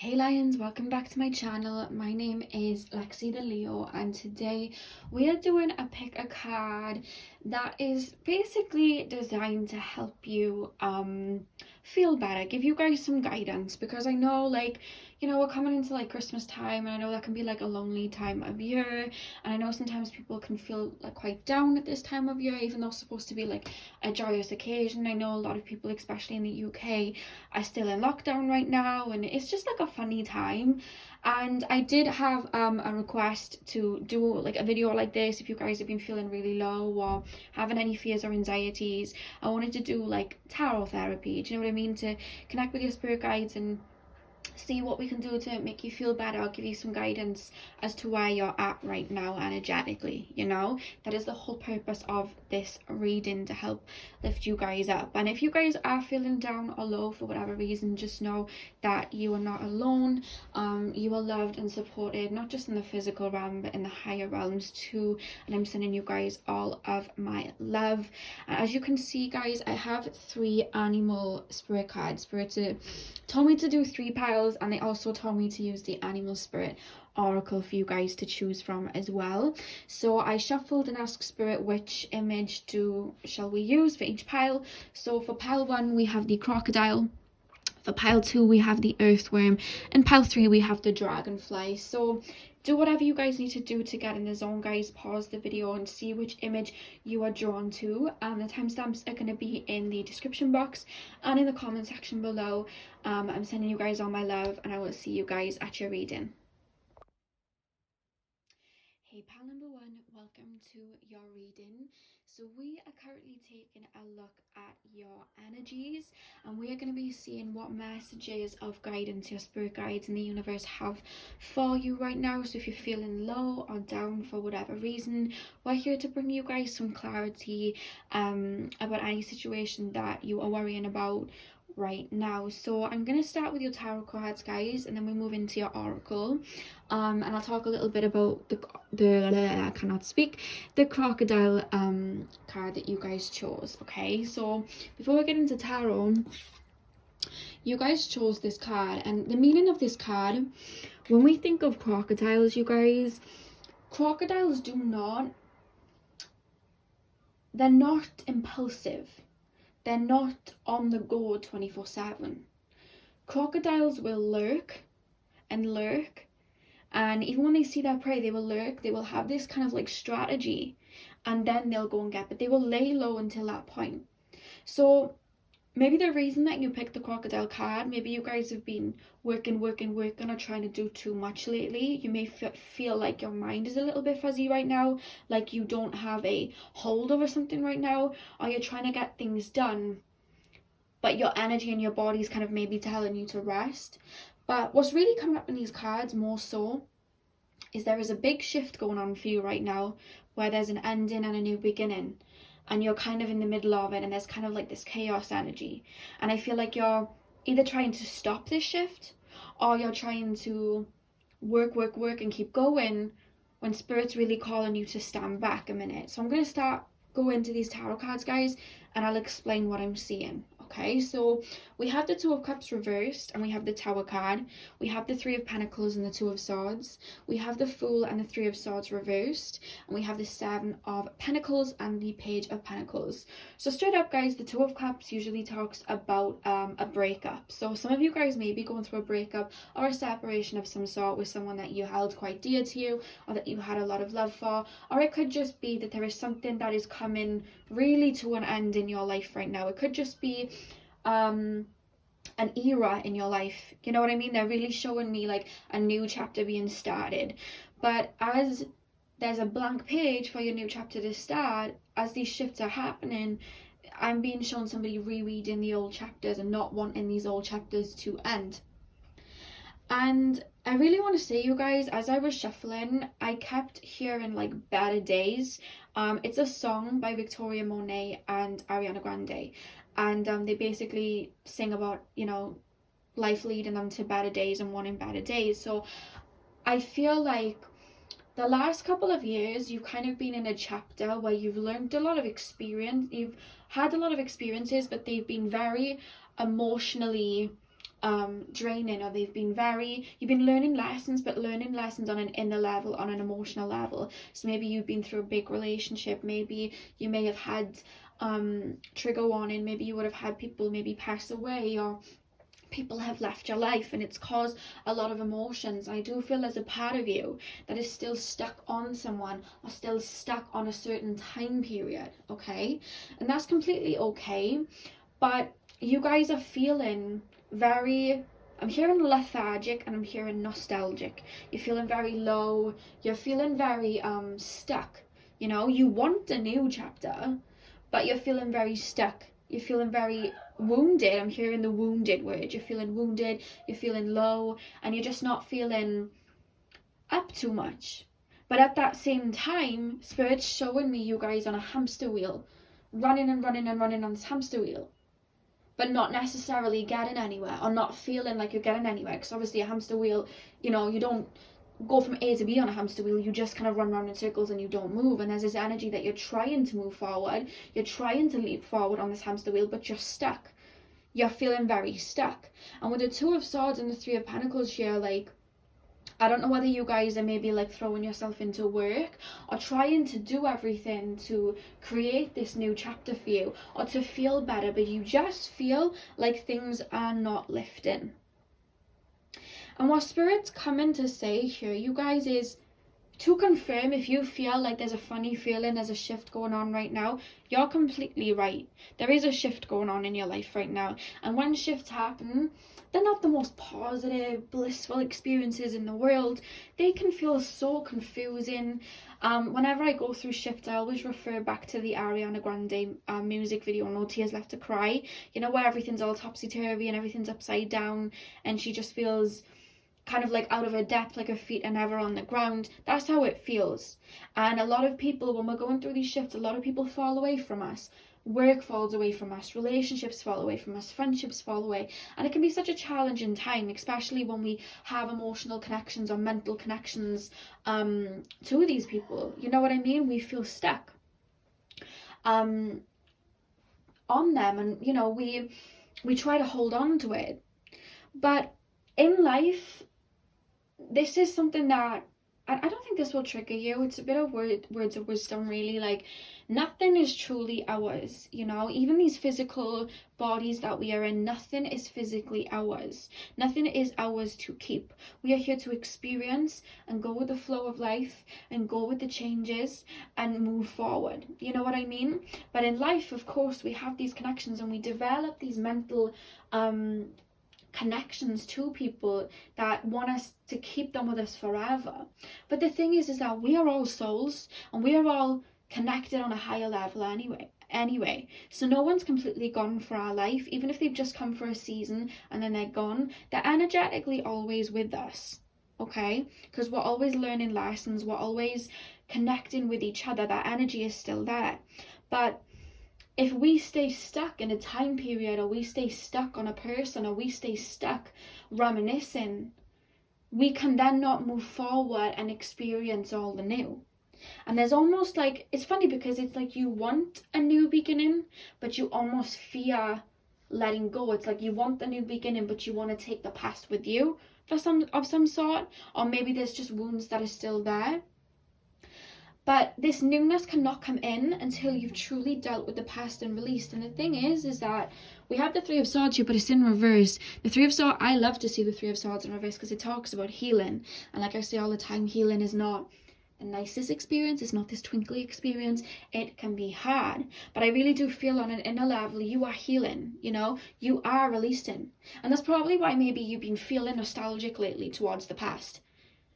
Hey Lions, welcome back to my channel. My name is Lexi The Leo and today we are doing a pick a card that is basically designed to help you feel better, give you guys some guidance, because I know we're coming into Christmas time, and I know that can be a lonely time of year, and I know sometimes people can feel quite down at this time of year, even though it's supposed to be a joyous occasion. I know a lot of people, especially in the UK, are still in lockdown right now, and it's just a funny time. And I did have a request to do a video like this. If you guys have been feeling really low or having any fears or anxieties, I wanted to do tarot therapy, do you know what I mean, to connect with your spirit guides and see what we can do to make you feel better, give you some guidance as to where you're at right now energetically. That is the whole purpose of this reading, to help lift you guys up. And if you guys are feeling down or low for whatever reason, just know that you are not alone. You are loved and supported, not just in the physical realm but in the higher realms too, and I'm sending you guys all of my love. And as you can see guys, I have 3 animal spirit cards. Spirit told me to do 3 piles, and they also told me to use the animal spirit oracle for you guys to choose from as well. So I shuffled and asked spirit which image shall we use for each pile. So for pile 1 we have the crocodile, for pile 2 we have the earthworm, and pile 3 we have the dragonfly. So do whatever you guys need to do to get in the zone, guys. Pause the video and see which image you are drawn to. The timestamps are going to be in the description box and in the comment section below. I'm sending you guys all my love, and I will see you guys at your reading. Hey pal number 1, welcome to your reading. So we are currently taking a look at your energies, and we are going to be seeing what messages of guidance your spirit guides in the universe have for you right now. So if you're feeling low or down for whatever reason, we're here to bring you guys some clarity about any situation that you are worrying about right now. So I'm going to start with your tarot cards, guys, and then we move into your oracle, and I'll talk a little bit about I cannot speak, the crocodile card that you guys chose. Okay, so before we get into tarot, you guys chose this card, and the meaning of this card, when we think of crocodiles, you guys, crocodiles they're not impulsive. They're not on the go 24/7. Crocodiles will lurk and lurk, and even when they see their prey, they will lurk. They will have this kind of strategy, and then they'll go and get, but they will lay low until that point. So maybe the reason that you picked the crocodile card, maybe you guys have been working or trying to do too much lately. You may feel like your mind is a little bit fuzzy right now, like you don't have a hold over something right now, or you're trying to get things done, but your energy and your body's kind of maybe telling you to rest. But what's really coming up in these cards more so is there is a big shift going on for you right now, where there's an ending and a new beginning, and you're kind of in the middle of it, and there's kind of this chaos energy. And I feel like you're either trying to stop this shift, or you're trying to work and keep going, when spirit's really calling you to stand back a minute. So I'm going to go into these tarot cards, guys, and I'll explain what I'm seeing. Okay, so we have the 2 of Cups reversed, and we have the Tower card. We have the 3 of Pentacles and the 2 of Swords. We have the Fool and the 3 of Swords reversed, and we have the 7 of Pentacles and the Page of Pentacles. So straight up, guys, the 2 of Cups usually talks about a breakup. So some of you guys may be going through a breakup or a separation of some sort with someone that you held quite dear to you, or that you had a lot of love for, or it could just be that there is something that is coming really to an end in your life right now. It could just be an era in your life, you know what I mean? They're really showing me a new chapter being started. But as there's a blank page for your new chapter to start, as these shifts are happening, I'm being shown somebody rereading the old chapters and not wanting these old chapters to end. And I really want to say, you guys, as I was shuffling, I kept hearing Better Days. It's a song by Victoria Monet and Ariana Grande, and they basically sing about life leading them to better days and wanting better days. So I feel like the last couple of years you've kind of been in a chapter where you've learned a lot of experience, you've had a lot of experiences, but they've been very emotionally draining, or they've been you've been learning lessons, but learning lessons on an inner level, on an emotional level. So maybe you've been through a big relationship, maybe you may have had trigger warning, maybe you would have had people maybe pass away, or people have left your life, and it's caused a lot of emotions. I do feel there's a part of you that is still stuck on someone, or still stuck on a certain time period, okay? And that's completely okay, but you guys are feeling very, I'm hearing lethargic, and I'm hearing nostalgic. You're feeling very low, you're feeling very stuck. You know, you want a new chapter, but you're feeling very stuck. You're feeling very wounded. I'm hearing the wounded word. You're feeling wounded, you're feeling low, and you're just not feeling up too much. But at that same time, Spirit's showing me you guys on a hamster wheel, running and running and running on this hamster wheel, but not necessarily getting anywhere, or not feeling like you're getting anywhere. Because obviously a hamster wheel, you know, you don't go from A to B on a hamster wheel, you just kind of run around in circles and you don't move. And there's this energy that you're trying to move forward, you're trying to leap forward on this hamster wheel, but you're stuck. You're feeling very stuck. And with the Two of Swords and the Three of Pentacles here, like, I don't know whether you guys are maybe like throwing yourself into work, or trying to do everything to create this new chapter for you, or to feel better, but you just feel like things are not lifting. And what Spirit's coming to say here, you guys, is to confirm, if you feel like there's a funny feeling, there's a shift going on right now, you're completely right. There is a shift going on in your life right now. And when shifts happen, they're not the most positive, blissful experiences in the world. They can feel so confusing. Whenever I go through shifts, I always refer back to the Ariana Grande music video, No Tears Left to Cry. You know, where everything's all topsy-turvy and everything's upside down, and she just feels kind of like out of her depth, like her feet are never on the ground. That's how it feels. And a lot of people, when we're going through these shifts, a lot of people fall away from us. Work falls away from us, relationships fall away from us, friendships fall away. And it can be such a challenging time, especially when we have emotional connections or mental connections to these people. You know what I mean? We feel stuck on them, and you know, we try to hold on to it. But in life, this is something that I don't think this will trigger you. It's a bit of words of wisdom, really. Like, nothing is truly ours, you know? Even these physical bodies that we are in, nothing is physically ours. Nothing is ours to keep. We are here to experience and go with the flow of life, and go with the changes and move forward. You know what I mean? But in life, of course, we have these connections, and we develop these mental connections to people that want us to keep them with us forever. But the thing is that we are all souls, and we are all connected on a higher level anyway. So no one's completely gone for our life. Even if they've just come for a season and then they're gone, they're energetically always with us, okay? Because we're always learning lessons, we're always connecting with each other. That energy is still there. But if we stay stuck in a time period, or we stay stuck on a person, or we stay stuck reminiscing, we can then not move forward and experience all the new. And there's almost like, it's funny because it's like you want a new beginning, but you almost fear letting go. It's like you want the new beginning, but you want to take the past with you of some sort, or maybe there's just wounds that are still there. But this newness cannot come in until you've truly dealt with the past and released. And the thing is that we have the Three of Swords here, but it's in reverse. The Three of Swords, I love to see the Three of Swords in reverse because it talks about healing. And like I say all the time, healing is not the nicest experience. It's not this twinkly experience. It can be hard. But I really do feel on an inner level, you are healing, you know? You are releasing. And that's probably why maybe you've been feeling nostalgic lately towards the past.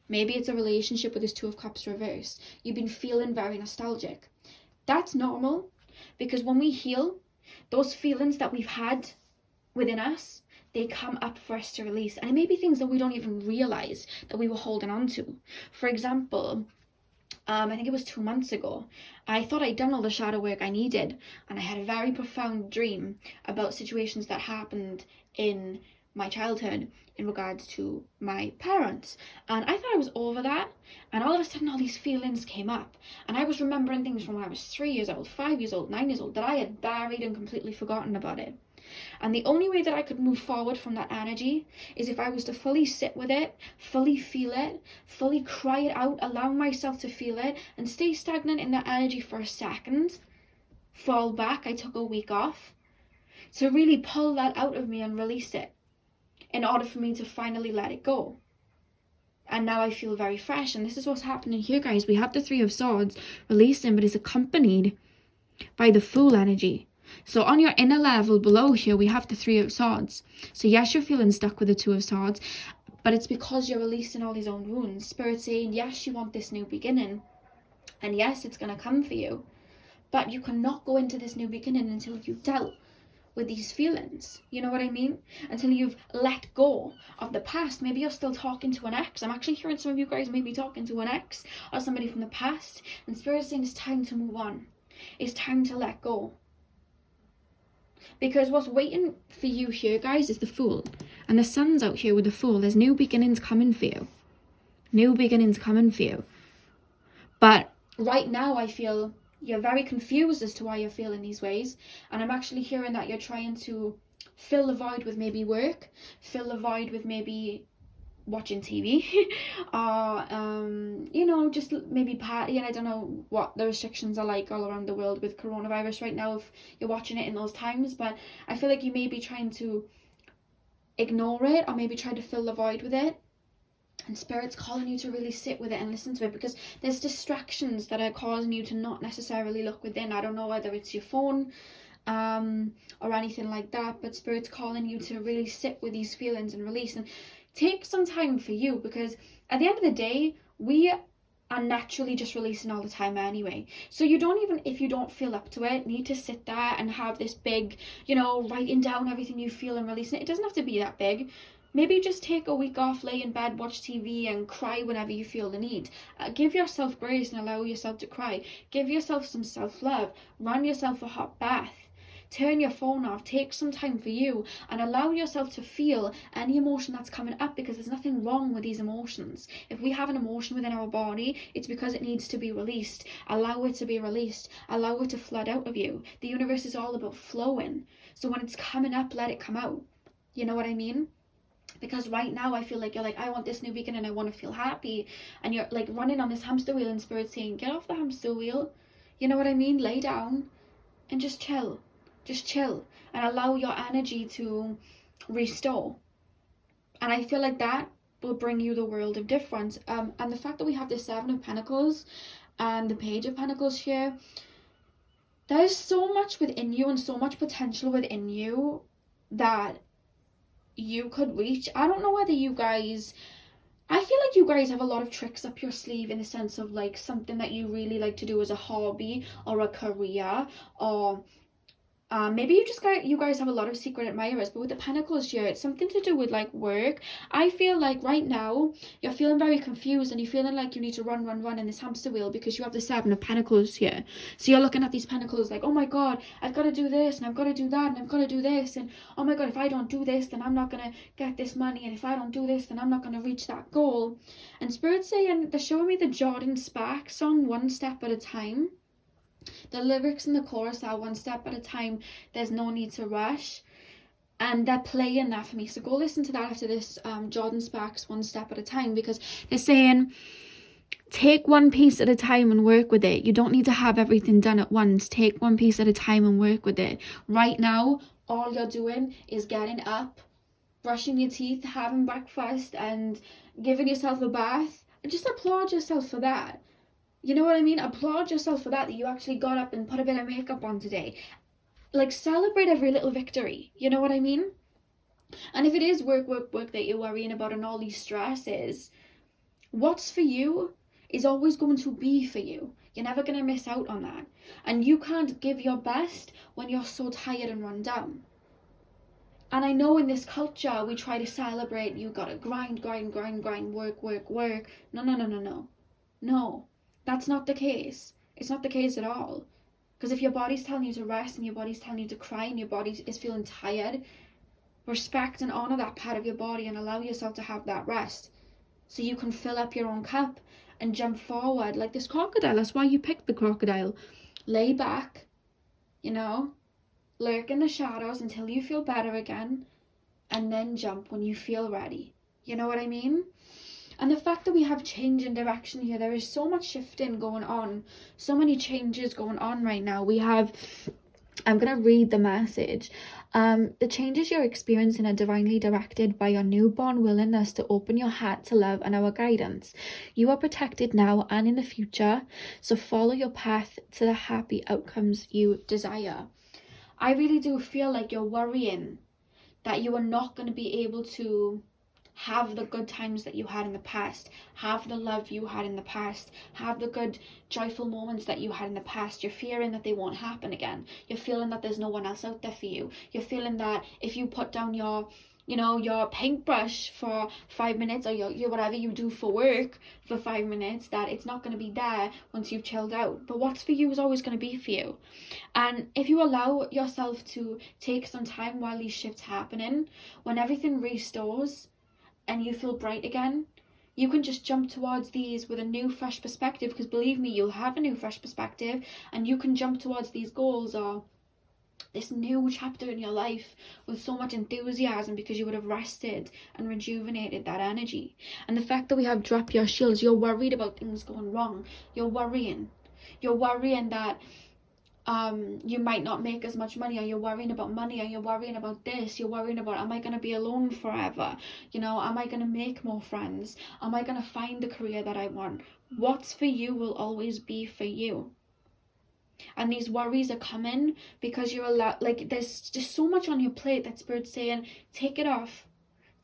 Maybe it's a relationship with this Two of Cups reverse. You've been feeling very nostalgic. That's normal, because when we heal, those feelings that we've had within us, they come up for us to release. And it may be things that we don't even realize that we were holding on to. For example, I think it was 2 months ago, I thought I'd done all the shadow work I needed, and I had a very profound dream about situations that happened in my childhood in regards to my parents, and I thought I was over that, and all of a sudden all these feelings came up, and I was remembering things from when I was 3 years old, 5 years old, 9 years old, that I had buried and completely forgotten about it. And the only way that I could move forward from that energy is if I was to fully sit with it, fully feel it, fully cry it out, allow myself to feel it, and stay stagnant in that energy for a second, fall back. I took a week off to really pull that out of me and release it in order for me to finally let it go. And now I feel very fresh. And this is what's happening here, guys. We have the Three of Swords releasing, but it's accompanied by the Fool energy. So on your inner level below here, we have the Three of Swords. So yes, you're feeling stuck with the Two of Swords, but it's because you're releasing all these old wounds. Spirit saying, yes, you want this new beginning. And yes, it's going to come for you. But you cannot go into this new beginning until you've dealt with these feelings. You know what I mean? Until you've let go of the past. Maybe you're still talking to an ex. I'm actually hearing some of you guys may be talking to an ex or somebody from the past. And Spirit's saying it's time to move on. It's time to let go. Because what's waiting for you here, guys, is the Fool. And the Sun's out here with the Fool. There's new beginnings coming for you. New beginnings coming for you. But right now I feel you're very confused as to why you're feeling these ways. And I'm actually hearing that you're trying to fill the void with maybe work, fill the void with maybe watching TV, or, you know, just maybe partying. I don't know what the restrictions are like all around the world with coronavirus right now, if you're watching it in those times. But I feel like you may be trying to ignore it, or maybe try to fill the void with it. And Spirit's calling you to really sit with it and listen to it, because there's distractions that are causing you to not necessarily look within. I don't know whether it's your phone or anything like that, but Spirit's calling you to really sit with these feelings and release and take some time for you, because at the end of the day, we are naturally just releasing all the time anyway. So you don't even, if you don't feel up to it, need to sit there and have this big, you know, writing down everything you feel and releasing it. It doesn't have to be that big. Maybe just take a week off, lay in bed, watch TV and cry whenever you feel the need. Give yourself grace and allow yourself to cry. Give yourself some self-love. Run yourself a hot bath. Turn your phone off. Take some time for you and allow yourself to feel any emotion that's coming up, because there's nothing wrong with these emotions. If we have an emotion within our body, it's because it needs to be released. Allow it to be released. Allow it to flood out of you. The universe is all about flowing. So when it's coming up, let it come out. You know what I mean? Because right now I feel like you're like, I want this new beginning, I want to feel happy, and you're like running on this hamster wheel, and Spirit saying, get off the hamster wheel. You know what I mean? Lay down and just chill and allow your energy to restore. And I feel like that will bring you the world of difference. And the fact that we have the Seven of Pentacles and the Page of Pentacles here, there's so much within you and so much potential within you that you could reach. I don't know whether you guys, I feel like you guys have a lot of tricks up your sleeve, in the sense of like something that you really like to do as a hobby or a career, or maybe you guys have a lot of secret admirers. But with the Pentacles here, it's something to do with like work. I feel like right now you're feeling very confused and you're feeling like you need to run in this hamster wheel, because you have the Seven of Pentacles here. So you're looking at these Pentacles like, oh my god, I've got to do this and I've got to do that and I've got to do this, and oh my god, if I don't do this then I'm not going to get this money, and if I don't do this then I'm not going to reach that goal. And Spirit's saying, they're showing me the Jordan Spark song, One Step at a Time. The lyrics in the chorus are one step at a time, there's no need to rush. And they're playing that for me. So go listen to that after this, Jordan Sparks, One Step at a Time, because they're saying, take one piece at a time and work with it. You don't need to have everything done at once. Take one piece at a time and work with it. Right now, all you're doing is getting up, brushing your teeth, having breakfast, and giving yourself a bath. Just applaud yourself for that. You know what I mean? Applaud yourself for that you actually got up and put a bit of makeup on today. Like, celebrate every little victory. You know what I mean? And if it is work that you're worrying about and all these stresses, what's for you is always going to be for you. You're never going to miss out on that. And you can't give your best when you're so tired and run down. And I know in this culture, we try to celebrate, you gotta grind, work. No. That's not the case. It's not the case at all. Because if your body's telling you to rest and your body's telling you to cry and your body is feeling tired, respect and honor that part of your body and allow yourself to have that rest, so you can fill up your own cup and jump forward like this crocodile. That's why you picked the crocodile. Lay back, you know, lurk in the shadows until you feel better again, and then jump when you feel ready. You know what I mean? And the fact that we have change in direction here, there is so much shifting going on, so many changes going on right now. We have, I'm going to read the message. The changes you're experiencing are divinely directed by your newborn willingness to open your heart to love and our guidance. You are protected now and in the future, so follow your path to the happy outcomes you desire. I really do feel like you're worrying that you are not going to be able to have the good times that you had in the past, have the love you had in the past, have the good joyful moments that you had in the past. You're fearing that they won't happen again. You're feeling that there's no one else out there for you. You're feeling that if you put down your paintbrush for 5 minutes, or your whatever you do for work for 5 minutes, that it's not going to be there once you've chilled out. But what's for you is always going to be for you. And if you allow yourself to take some time while these shifts happening, when everything restores and you feel bright again, you can just jump towards these with a new fresh perspective, because believe me, you'll have a new fresh perspective, and you can jump towards these goals or this new chapter in your life with so much enthusiasm, because you would have rested and rejuvenated that energy. And the fact that we have drop your shields, you're worried about things going wrong. You're worrying that you might not make as much money, or you're worrying about money, or you're worrying about this, you're worrying about, am I going to be alone forever? Am I going to make more friends? Am I going to find the career that I want? What's for you will always be for you. And these worries are coming because you're allowed, like, there's just so much on your plate that Spirit's saying, take it off,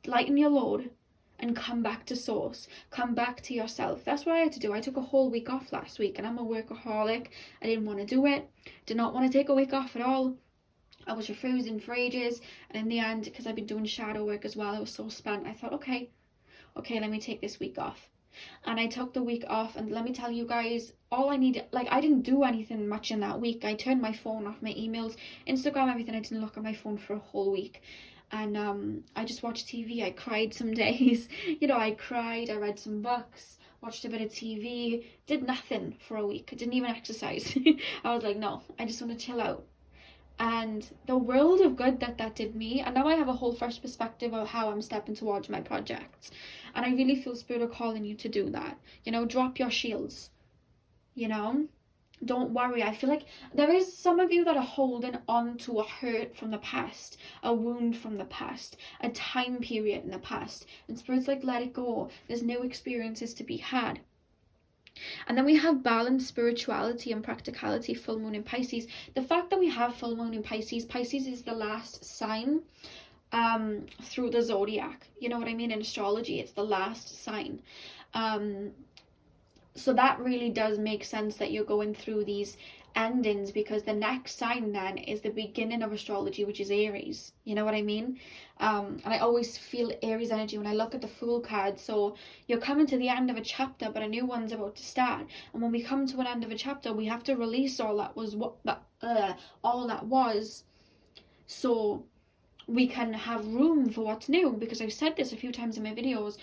lighten your load, and come back to source, come back to yourself. That's what I had to do. I took a whole week off last week, and I'm a workaholic. I didn't want to do it, did not want to take a week off at all. I was refusing for ages, and in the end, because I've been doing shadow work as well, I was so spent. I thought, okay, let me take this week off. And I took the week off, and let me tell you guys, all I needed, like, I didn't do anything much in that week. I turned my phone off, my emails, Instagram, everything. I didn't look at my phone for a whole week. And I just watched TV. I cried some days. I cried, I read some books, watched a bit of TV, did nothing for a week. I didn't even exercise. I was like, no, I just want to chill out. And the world of good that did me. And now I have a whole fresh perspective of how I'm stepping towards my projects. And I really feel Spirit are calling you to do that. Drop your shields. Don't worry. I feel like there is some of you that are holding on to a hurt from the past, a wound from the past, a time period in the past. And Spirit's like, let it go. There's new experiences to be had. And then we have balance, spirituality, and practicality, full moon in Pisces. The fact that we have full moon in Pisces is the last sign through the zodiac. You know what I mean? In astrology, it's the last sign. So that really does make sense that you're going through these endings, because the next sign then is the beginning of astrology, which is Aries. You know what I mean? And I always feel Aries energy when I look at the Fool card. So you're coming to the end of a chapter, but a new one's about to start. And when we come to an end of a chapter, we have to release all that was, so we can have room for what's new. Because I've said this a few times in my videos,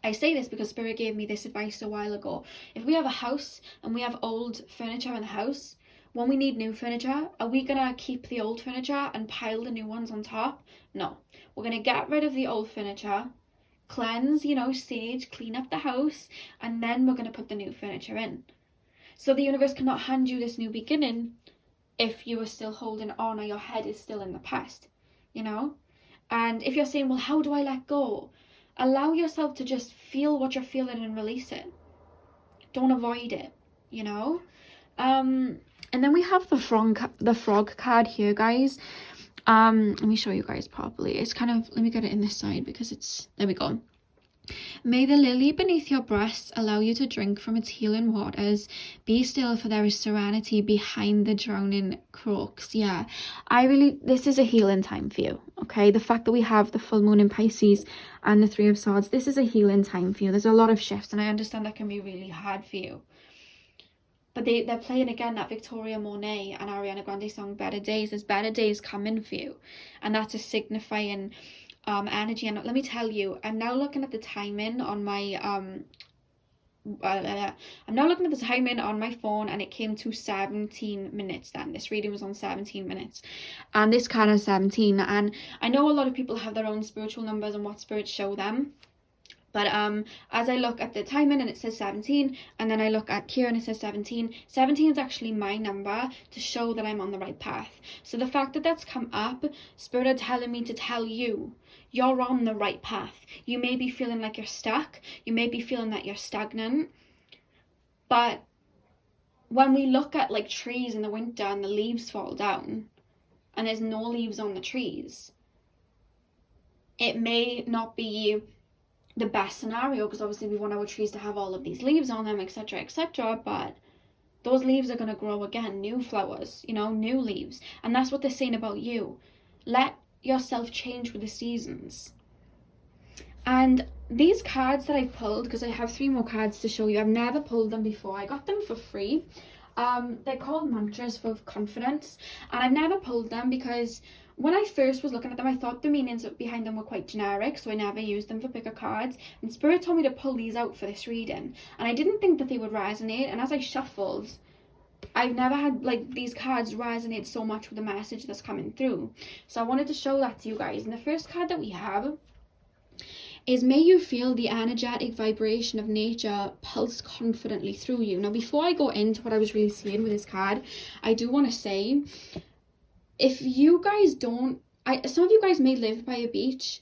I say this because Spirit gave me this advice a while ago. If we have a house and we have old furniture in the house, when we need new furniture, are we going to keep the old furniture and pile the new ones on top? No. We're going to get rid of the old furniture, cleanse, sage, clean up the house, and then we're going to put the new furniture in. So the universe cannot hand you this new beginning if you are still holding on, or your head is still in the past, And if you're saying, well, how do I let go? Allow yourself to just feel what you're feeling and release it. Don't avoid it, And then we have the frog card here, guys. Let me show you guys properly. It's kind of, let me get it in this side because there we go. May the lily beneath your breasts allow you to drink from its healing waters. Be still, for there is serenity behind the drowning crooks. Yeah, this is a healing time for you, okay? The fact that we have the full moon in Pisces and the Three of Swords, this is a healing time for you. There's a lot of shifts, and I understand that can be really hard for you. But they're playing again that Victoria Monet and Ariana Grande song, Better Days. There's better days coming for you. And that's a signifying energy. And let me tell you, I'm now looking at the timing on my I'm now looking at the timing on my phone, and it came to 17 minutes then. This reading was on 17 minutes. And this card is 17. And I know a lot of people have their own spiritual numbers and what spirits show them. But as I look at the timing and it says 17, and then I look at here and it says 17, 17 is actually my number to show that I'm on the right path. So the fact that that's come up, Spirit are telling me to tell you, you're on the right path. You may be feeling like you're stuck. You may be feeling that you're stagnant. But when we look at like trees in the winter and the leaves fall down and there's no leaves on the trees, it may not be the best scenario, because obviously we want our trees to have all of these leaves on them, etc., etc., but those leaves are going to grow again, new flowers, you know, new leaves. And that's what they're saying about you. Let yourself change with the seasons. And these cards that I pulled, because I have 3 more cards to show you, I've never pulled them before. I got them for free. They're called mantras for confidence, and I've never pulled them because when I first was looking at them, I thought the meanings behind them were quite generic, so I never used them for picker cards. And Spirit told me to pull these out for this reading, and I didn't think that they would resonate. And as I shuffled, I've never had like these cards resonate so much with the message that's coming through. So I wanted to show that to you guys. And the first card that we have is, may you feel the energetic vibration of nature pulse confidently through you. Now, before I go into what I was really seeing with this card, I do want to say, if you guys don't, some of you guys may live by a beach,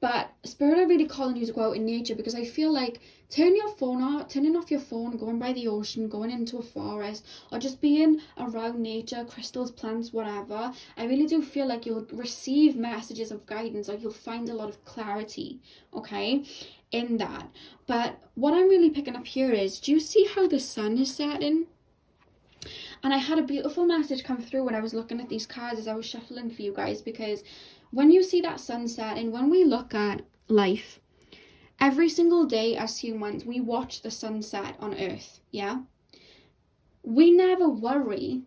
but Spirit are really calling you to go out in nature, because I feel like turning off your phone, going by the ocean, going into a forest, or just being around nature, crystals, plants, whatever, I really do feel like you'll receive messages of guidance, or you'll find a lot of clarity, okay, in that. But what I'm really picking up here is, do you see how the sun is setting? And I had a beautiful message come through when I was looking at these cards as I was shuffling for you guys, because when you see that sunset, and when we look at life, every single day as humans, we watch the sunset on Earth, yeah? We never worry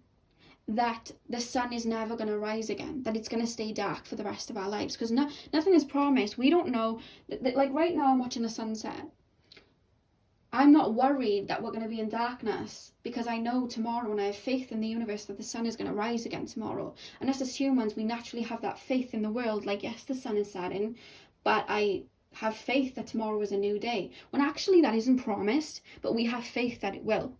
that the sun is never going to rise again, that it's going to stay dark for the rest of our lives, because nothing is promised. We don't know, like right now I'm watching the sunset. I'm not worried that we're going to be in darkness, because I know tomorrow, and I have faith in the universe that the sun is going to rise again tomorrow. And as humans, we naturally have that faith in the world, like, yes, the sun is setting, but I have faith that tomorrow is a new day. When actually that isn't promised, but we have faith that it will.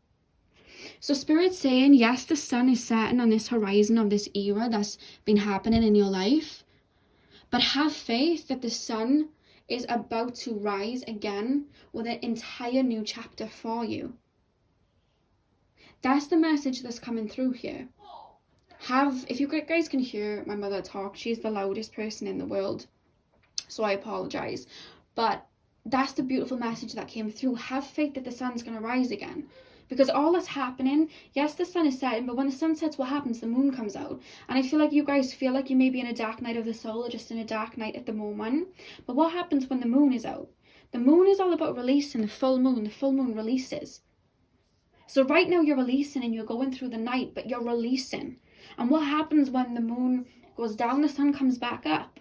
So Spirit's saying, yes, the sun is setting on this horizon of this era that's been happening in your life, but have faith that the sun is about to rise again with an entire new chapter for you. That's the message that's coming through here. If you guys can hear my mother talk, she's the loudest person in the world, so I apologize. But that's the beautiful message that came through. Have faith that the sun's going to rise again. Because all that's happening, yes, the sun is setting, but when the sun sets, what happens? The moon comes out. And I feel like you guys feel like you may be in a dark night of the soul, or just in a dark night at the moment. But what happens when the moon is out? The moon is all about releasing. The full moon releases. So right now you're releasing and you're going through the night, but you're releasing. And what happens when the moon goes down? The sun comes back up.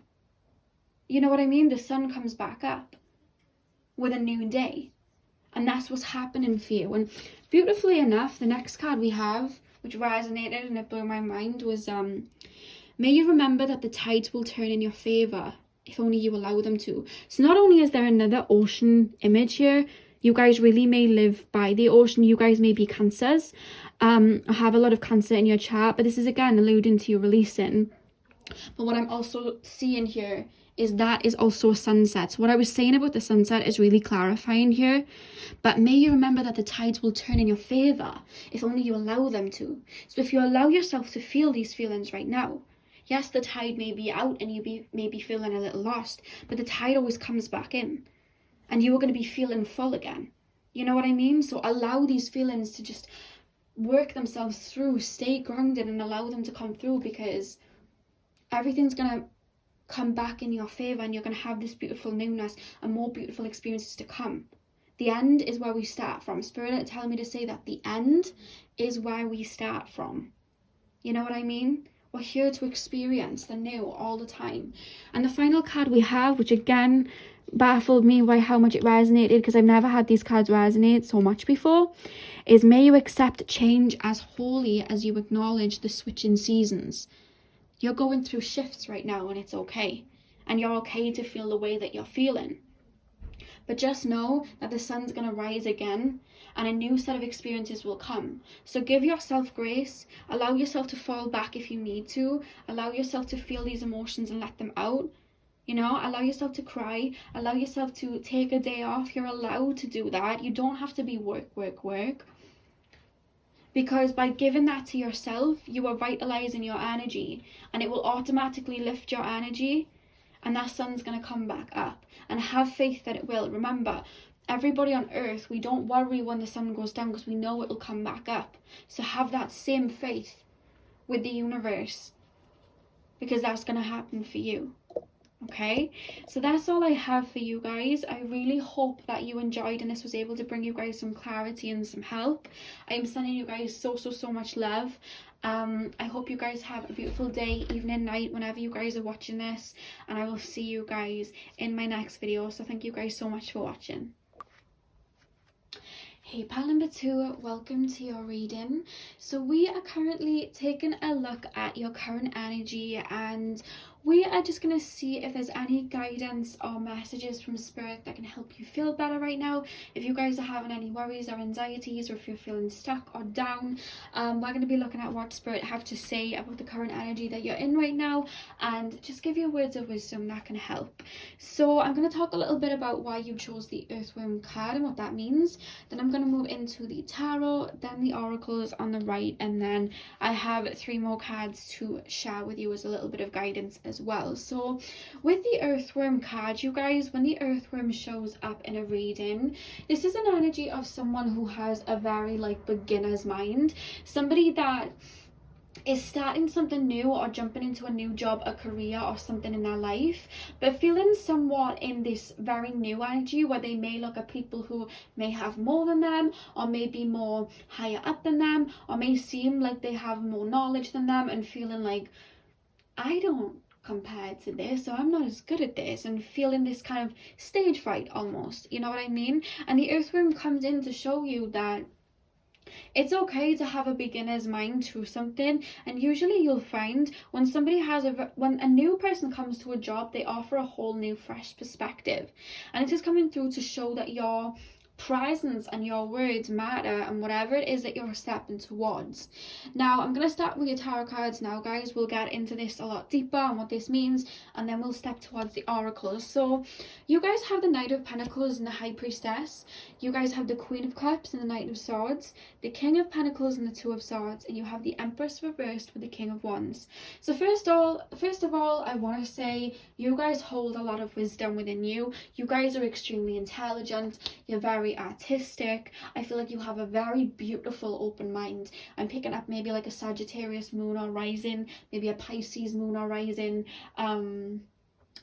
You know what I mean? The sun comes back up with a new day. And that's what's happening for you. And beautifully enough, the next card we have, which resonated and it blew my mind, was may you remember that the tides will turn in your favour if only you allow them to. So not only is there another ocean image here, you guys really may live by the ocean. You guys may be Cancers. I have a lot of Cancer in your chart, but this is again alluding to you releasing. But what I'm also seeing here is that is also a sunset. So what I was saying about the sunset is really clarifying here. But may you remember that the tides will turn in your favour if only you allow them to. So if you allow yourself to feel these feelings right now, yes, the tide may be out and you may be feeling a little lost, but the tide always comes back in and you are going to be feeling full again. You know what I mean? So allow these feelings to just work themselves through, stay grounded and allow them to come through, because everything's going to come back in your favour and you're going to have this beautiful newness and more beautiful experiences to come. The end is where we start from. Spirit are telling me to say that the end is where we start from. You know what I mean? We're here to experience the new all the time. And the final card we have, which again baffled me by how much it resonated, because I've never had these cards resonate so much before, is may you accept change as wholly as you acknowledge the switching seasons. You're going through shifts right now, and it's okay. And you're okay to feel the way that you're feeling. But just know that the sun's going to rise again, and a new set of experiences will come. So give yourself grace. Allow yourself to fall back if you need to. Allow yourself to feel these emotions and let them out. You know, allow yourself to cry. Allow yourself to take a day off. You're allowed to do that. You don't have to be work. Because by giving that to yourself, you are vitalizing your energy, and it will automatically lift your energy, and that sun's going to come back up. And have faith that it will. Remember, everybody on earth, we don't worry when the sun goes down because we know it will come back up. So have that same faith with the universe, because that's going to happen for you. Okay, so that's all I have for you guys. I really hope that you enjoyed and this was able to bring you guys some clarity and some help. I'm sending you guys so much love. I hope you guys have a beautiful day, evening, night, whenever you guys are watching this, and I will see you guys in my next video. So thank you guys so much for watching. Hey pal number 2, welcome to your reading. So we are currently taking a look at your current energy, and we are just going to see if there's any guidance or messages from spirit that can help you feel better right now. If you guys are having any worries or anxieties, or if you're feeling stuck or down, we're going to be looking at what spirit have to say about the current energy that you're in right now, and just give you words of wisdom that can help. So I'm going to talk a little bit about why you chose the Earthworm card and what that means. Then I'm going to move into the tarot, then the oracles on the right, and then I have 3 more cards to share with you as a little bit of guidance as well. So with the Earthworm card, you guys, when the Earthworm shows up in a reading, this is an energy of someone who has a very beginner's mind, somebody that is starting something new or jumping into a new job, a career or something in their life, but feeling somewhat in this very new energy where they may look at people who may have more than them, or may be more higher up than them, or may seem like they have more knowledge than them, and feeling like, I don't compare to this, so I'm not as good at this, and feeling this kind of stage fright almost, you know what I mean? And the Earthworm comes in to show you that it's okay to have a beginner's mind to something. And usually you'll find when somebody has when a new person comes to a job, they offer a whole new fresh perspective, and it is coming through to show that your presence and your words matter, and whatever it is that you're stepping towards. Now I'm going to start with your tarot cards now, guys. We'll get into this a lot deeper and what this means, and then we'll step towards the oracles. So you guys have the Knight of Pentacles and the High Priestess. You guys have the Queen of Cups and the Knight of Swords, the King of Pentacles and the Two of Swords, and you have the Empress reversed with the King of Wands. So first of all, I want to say you guys hold a lot of wisdom within you. You guys are extremely intelligent. You're very artistic. I feel like you have a very beautiful open mind. I'm picking up maybe like a Sagittarius moon or rising, maybe a Pisces moon or rising,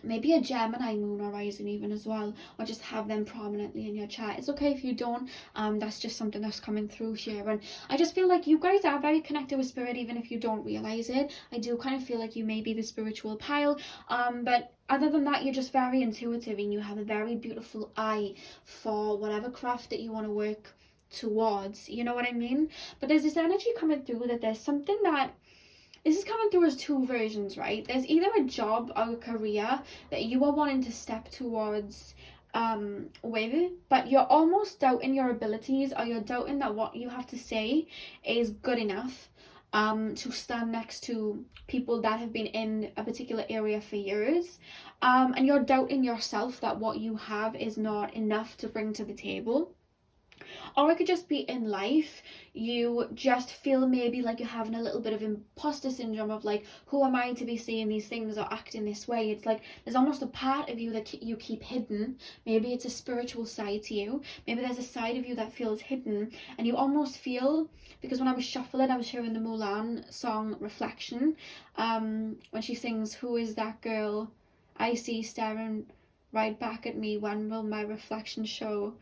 maybe a Gemini moon or rising even as well, or just have them prominently in your chart. It's okay if you don't. That's just something that's coming through here, and I just feel like you guys are very connected with spirit even if you don't realize it. I do kind of feel like you may be the spiritual pile, but other than that, you're just very intuitive, and you have a very beautiful eye for whatever craft that you want to work towards, you know what I mean? But there's this energy coming through that there's something that this is coming through as 2 versions, right? There's either a job or a career that you are wanting to step towards with, but you're almost doubting your abilities, or you're doubting that what you have to say is good enough to stand next to people that have been in a particular area for years, and you're doubting yourself that what you have is not enough to bring to the table. Or it could just be in life, you just feel maybe like you're having a little bit of imposter syndrome of like, who am I to be saying these things or acting this way? It's like there's almost a part of you that you keep hidden. Maybe it's a spiritual side to you. Maybe there's a side of you that feels hidden, and you almost feel, because when I was shuffling, I was hearing the Mulan song Reflection, when she sings, who is that girl I see staring right back at me, when will my reflection show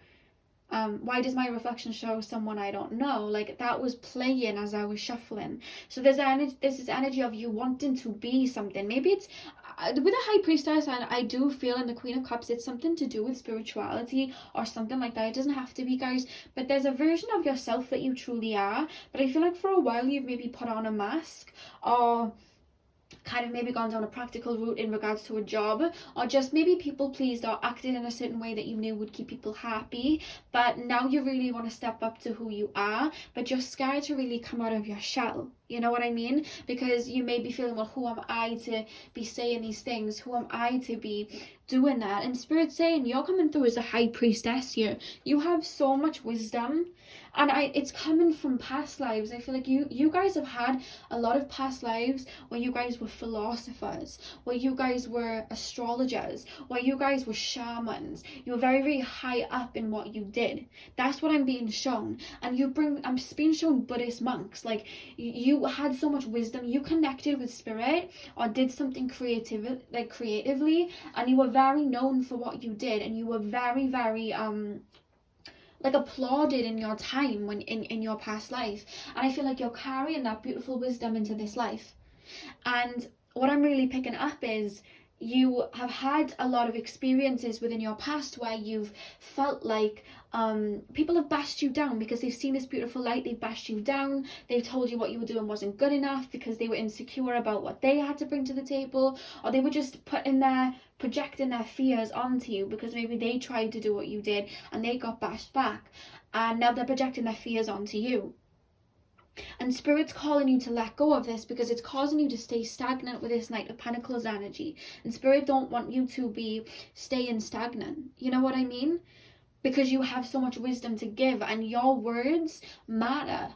Why does my reflection show someone I don't know? Like, that was playing as I was shuffling. So there's this energy of you wanting to be something. Maybe it's with a high priestess, and I do feel in the Queen of Cups it's something to do with spirituality or something like that. It doesn't have to be, guys, but there's a version of yourself that you truly are. But I feel like for a while you've maybe put on a mask, or kind of maybe gone down a practical route in regards to a job, or just maybe people pleased or acted in a certain way that you knew would keep people happy, but now you really want to step up to who you are, but you're scared to really come out of your shell. You know what I mean? Because you may be feeling, well, who am I to be saying these things? Who am I to be doing that? And Spirit's saying you're coming through as a high priestess here. You have so much wisdom, and it's coming from past lives. I feel like you guys have had a lot of past lives where you guys were philosophers, where you guys were astrologers, where you guys were shamans. You were very, very high up in what you did. That's what I'm being shown. And I'm being shown Buddhist monks. Like, you had so much wisdom. You connected with spirit or did something creatively, and you were very known for what you did, and you were very, very like applauded in your time when in your past life. And I feel like you're carrying that beautiful wisdom into this life. And what I'm really picking up is you have had a lot of experiences within your past where you've felt like people have bashed you down because they've seen this beautiful light. They've bashed you down. They've told you what you were doing wasn't good enough because they were insecure about what they had to bring to the table, or they were just projecting their fears onto you because maybe they tried to do what you did and they got bashed back, and now they're projecting their fears onto you. And Spirit's calling you to let go of this because it's causing you to stay stagnant with this Knight of Pentacles energy. And Spirit don't want you to be staying stagnant. You know what I mean? Because you have so much wisdom to give, and your words matter.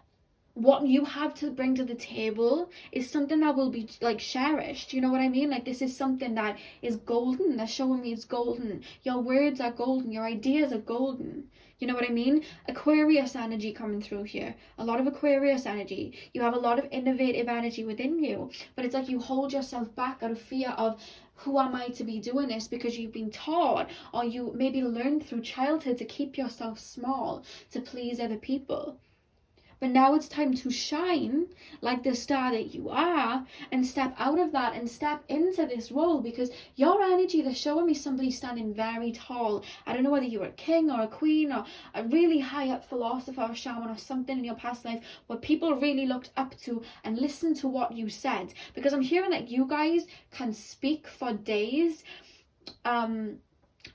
What you have to bring to the table is something that will be like cherished. You know what I mean? Like, this is something that is golden. They're showing me it's golden. Your words are golden. Your ideas are golden. You know what I mean? Aquarius energy coming through here. A lot of Aquarius energy. You have a lot of innovative energy within you, but it's like you hold yourself back out of fear of, who am I to be doing this? Because you've been taught, or you maybe learned through childhood to keep yourself small, to please other people. But now it's time to shine like the star that you are, and step out of that and step into this role, because your energy, they're showing me somebody standing very tall. I don't know whether you were a king or a queen or a really high up philosopher or shaman or something in your past life where people really looked up to and listened to what you said. Because I'm hearing that you guys can speak for days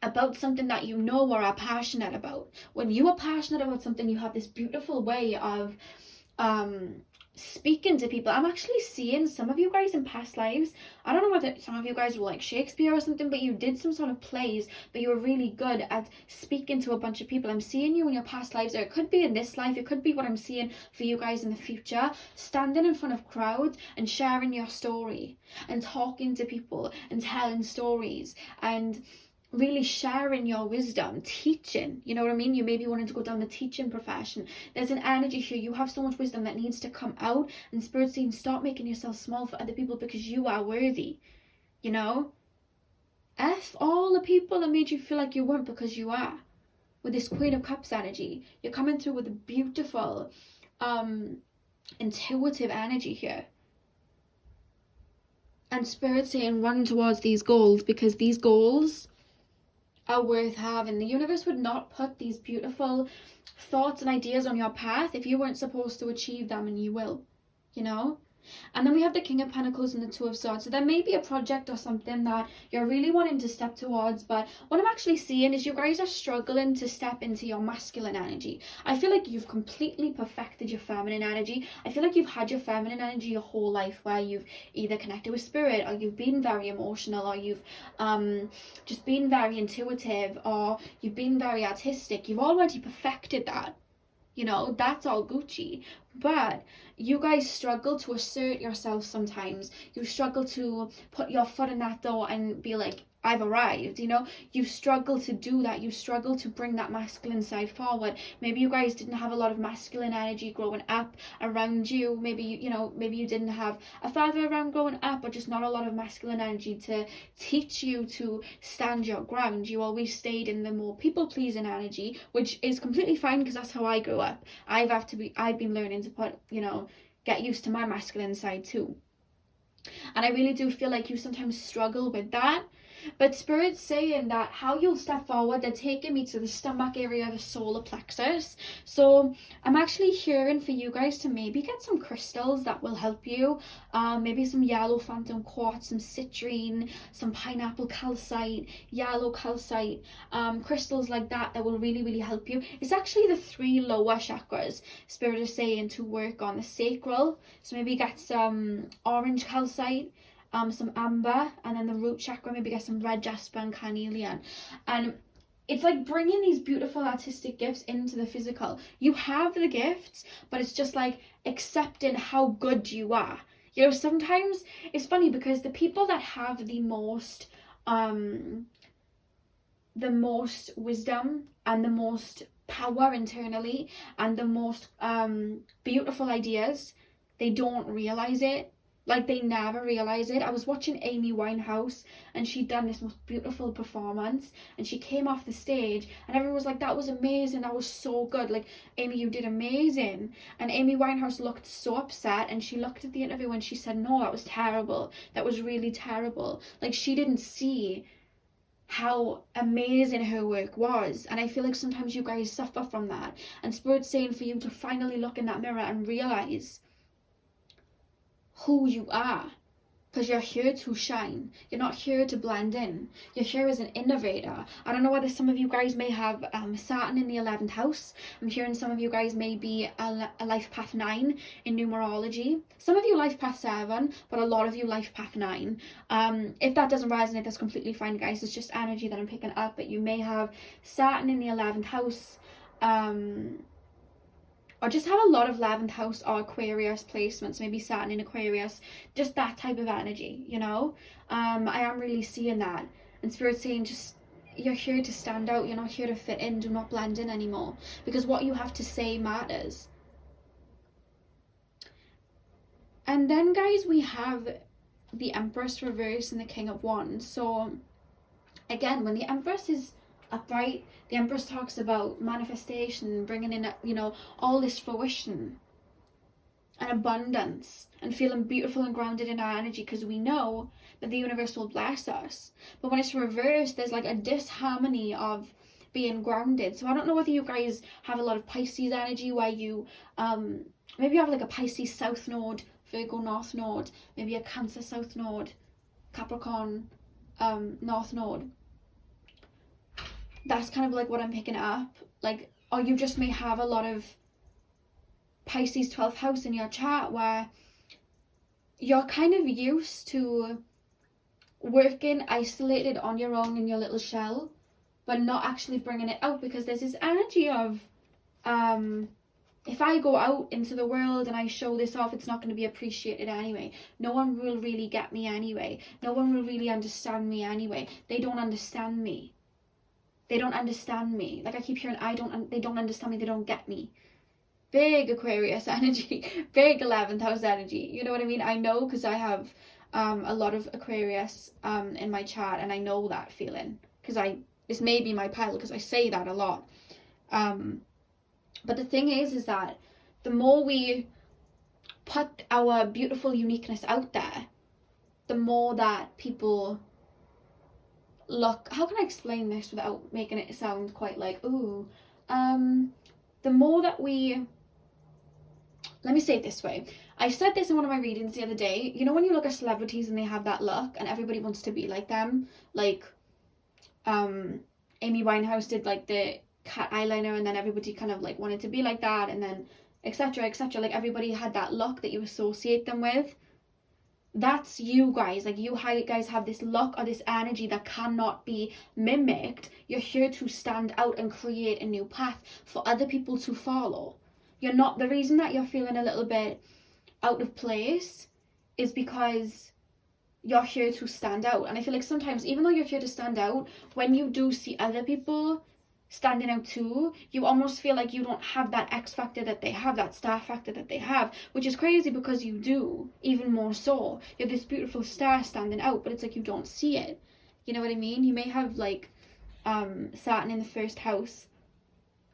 about something that you know or are passionate about. When you are passionate about something, you have this beautiful way of speaking to people. I'm actually seeing some of you guys in past lives. I don't know whether some of you guys were like Shakespeare or something, but you did some sort of plays, but you were really good at speaking to a bunch of people. I'm seeing you in your past lives, or it could be in this life, it could be what I'm seeing for you guys in the future, standing in front of crowds and sharing your story and talking to people and telling stories and really sharing your wisdom, teaching. You know what I mean? You maybe wanted to go down the teaching profession. There's an energy here. You have so much wisdom that needs to come out, and Spirit's saying stop making yourself small for other people because you are worthy. You know? F all the people that made you feel like you weren't, because you are. With this Queen of Cups energy, you're coming through with a beautiful intuitive energy here. And Spirit's saying run towards these goals, because these goals are worth having. The universe would not put these beautiful thoughts and ideas on your path if you weren't supposed to achieve them, and you will, you know? And then we have the King of Pentacles and the Two of Swords. So there may be a project or something that you're really wanting to step towards, but what I'm actually seeing is you guys are struggling to step into your masculine energy. I feel like you've completely perfected your feminine energy. I feel like you've had your feminine energy your whole life, where you've either connected with spirit, or you've been very emotional, or you've just been very intuitive, or you've been very artistic. You've already perfected that. You know, that's all Gucci. But you guys struggle to assert yourself sometimes. You struggle to put your foot in that door and be like, I've arrived, you know. You struggle to do that. You struggle to bring that masculine side forward. Maybe you guys didn't have a lot of masculine energy growing up around you. Maybe you know, maybe you didn't have a father around growing up, or just not a lot of masculine energy to teach you to stand your ground. You always stayed in the more people-pleasing energy, which is completely fine, because that's how I grew up. I've been learning to put, you know, get used to my masculine side too. And I really do feel like you sometimes struggle with that. But Spirit's saying that how you'll step forward, they're taking me to the stomach area, the solar plexus. So I'm actually hearing for you guys to maybe get some crystals that will help you. Maybe some yellow phantom quartz, some citrine, some pineapple calcite, yellow calcite, crystals like that will really, really help you. It's actually the 3 lower chakras Spirit is saying to work on, the sacral. So maybe get some orange calcite, some amber, and then the root chakra, maybe get some red jasper and carnelian. And it's like bringing these beautiful artistic gifts into the physical. You have the gifts, but it's just like accepting how good you are. You know, sometimes it's funny because the people that have the most wisdom and the most power internally and the most beautiful ideas, they don't realize it. Like, they never realize it. I was watching Amy Winehouse, and she'd done this most beautiful performance, and she came off the stage, and everyone was like, that was amazing, that was so good, like, Amy, you did amazing. And Amy Winehouse looked so upset, and she looked at the interview and she said, no, that was terrible, that was really terrible. Like, she didn't see how amazing her work was. And I feel like sometimes you guys suffer from that, and Spirit's saying for you to finally look in that mirror and realize who you are, because you're here to shine. You're not here to blend in. You're here as an innovator. I don't know whether some of you guys may have Saturn in the 11th house. I'm hearing some of you guys may be a life path 9 in numerology. Some of you life path 7, but a lot of you life path 9. If that doesn't resonate, that's completely fine, guys. It's just energy that I'm picking up. But you may have Saturn in the 11th house, or just have a lot of 11th house or Aquarius placements, maybe Saturn in Aquarius, just that type of energy, you know. I am really seeing that. And Spirit's saying, just, you're here to stand out. You're not here to fit in. Do not blend in anymore, because what you have to say matters. And then, guys, we have the Empress reverse and the King of Wands. So again, when the Empress is upright, the Empress talks about manifestation, bringing in, you know, all this fruition and abundance, and feeling beautiful and grounded in our energy, because we know that the universe will bless us. But when it's reversed, there's like a disharmony of being grounded. So I don't know whether you guys have a lot of Pisces energy, where you maybe you have like a Pisces south node, Virgo north node, maybe a Cancer south node, Capricorn north node. That's kind of like what I'm picking up. Like, or you just may have a lot of Pisces 12th house in your chart, where you're kind of used to working isolated on your own in your little shell, but not actually bringing it out, because there's this energy of if I go out into the world and I show this off, it's not going to be appreciated anyway. No one will really get me anyway. No one will really understand me anyway. They don't understand me. They don't understand me. Like, I keep hearing, they don't understand me, they don't get me. Big Aquarius energy, big 11th house energy. You know what I mean? I know, because I have a lot of Aquarius in my chart, and I know that feeling, because this may be my pile, because I say that a lot. But the thing is that the more we put our beautiful uniqueness out there, the more that people look, how can I explain this without making it sound quite like, ooh, the more that let me say it this way. I said this in one of my readings the other day. You know, when you look at celebrities and they have that look and everybody wants to be like them, like Amy Winehouse did like the cat eyeliner, and then everybody kind of like wanted to be like that, and then etc, etc. Like, everybody had that look that you associate them with. That's you guys. Like, you guys have this look or this energy that cannot be mimicked. You're here to stand out and create a new path for other people to follow. You're not, the reason that you're feeling a little bit out of place is because you're here to stand out. And I feel like sometimes, even though you're here to stand out, when you do see other people standing out too, you almost feel like you don't have that X factor that they have, that star factor that they have, which is crazy because you do, even more so. You're this beautiful star standing out, but it's like you don't see it. You know what I mean? You may have like Saturn in the first house.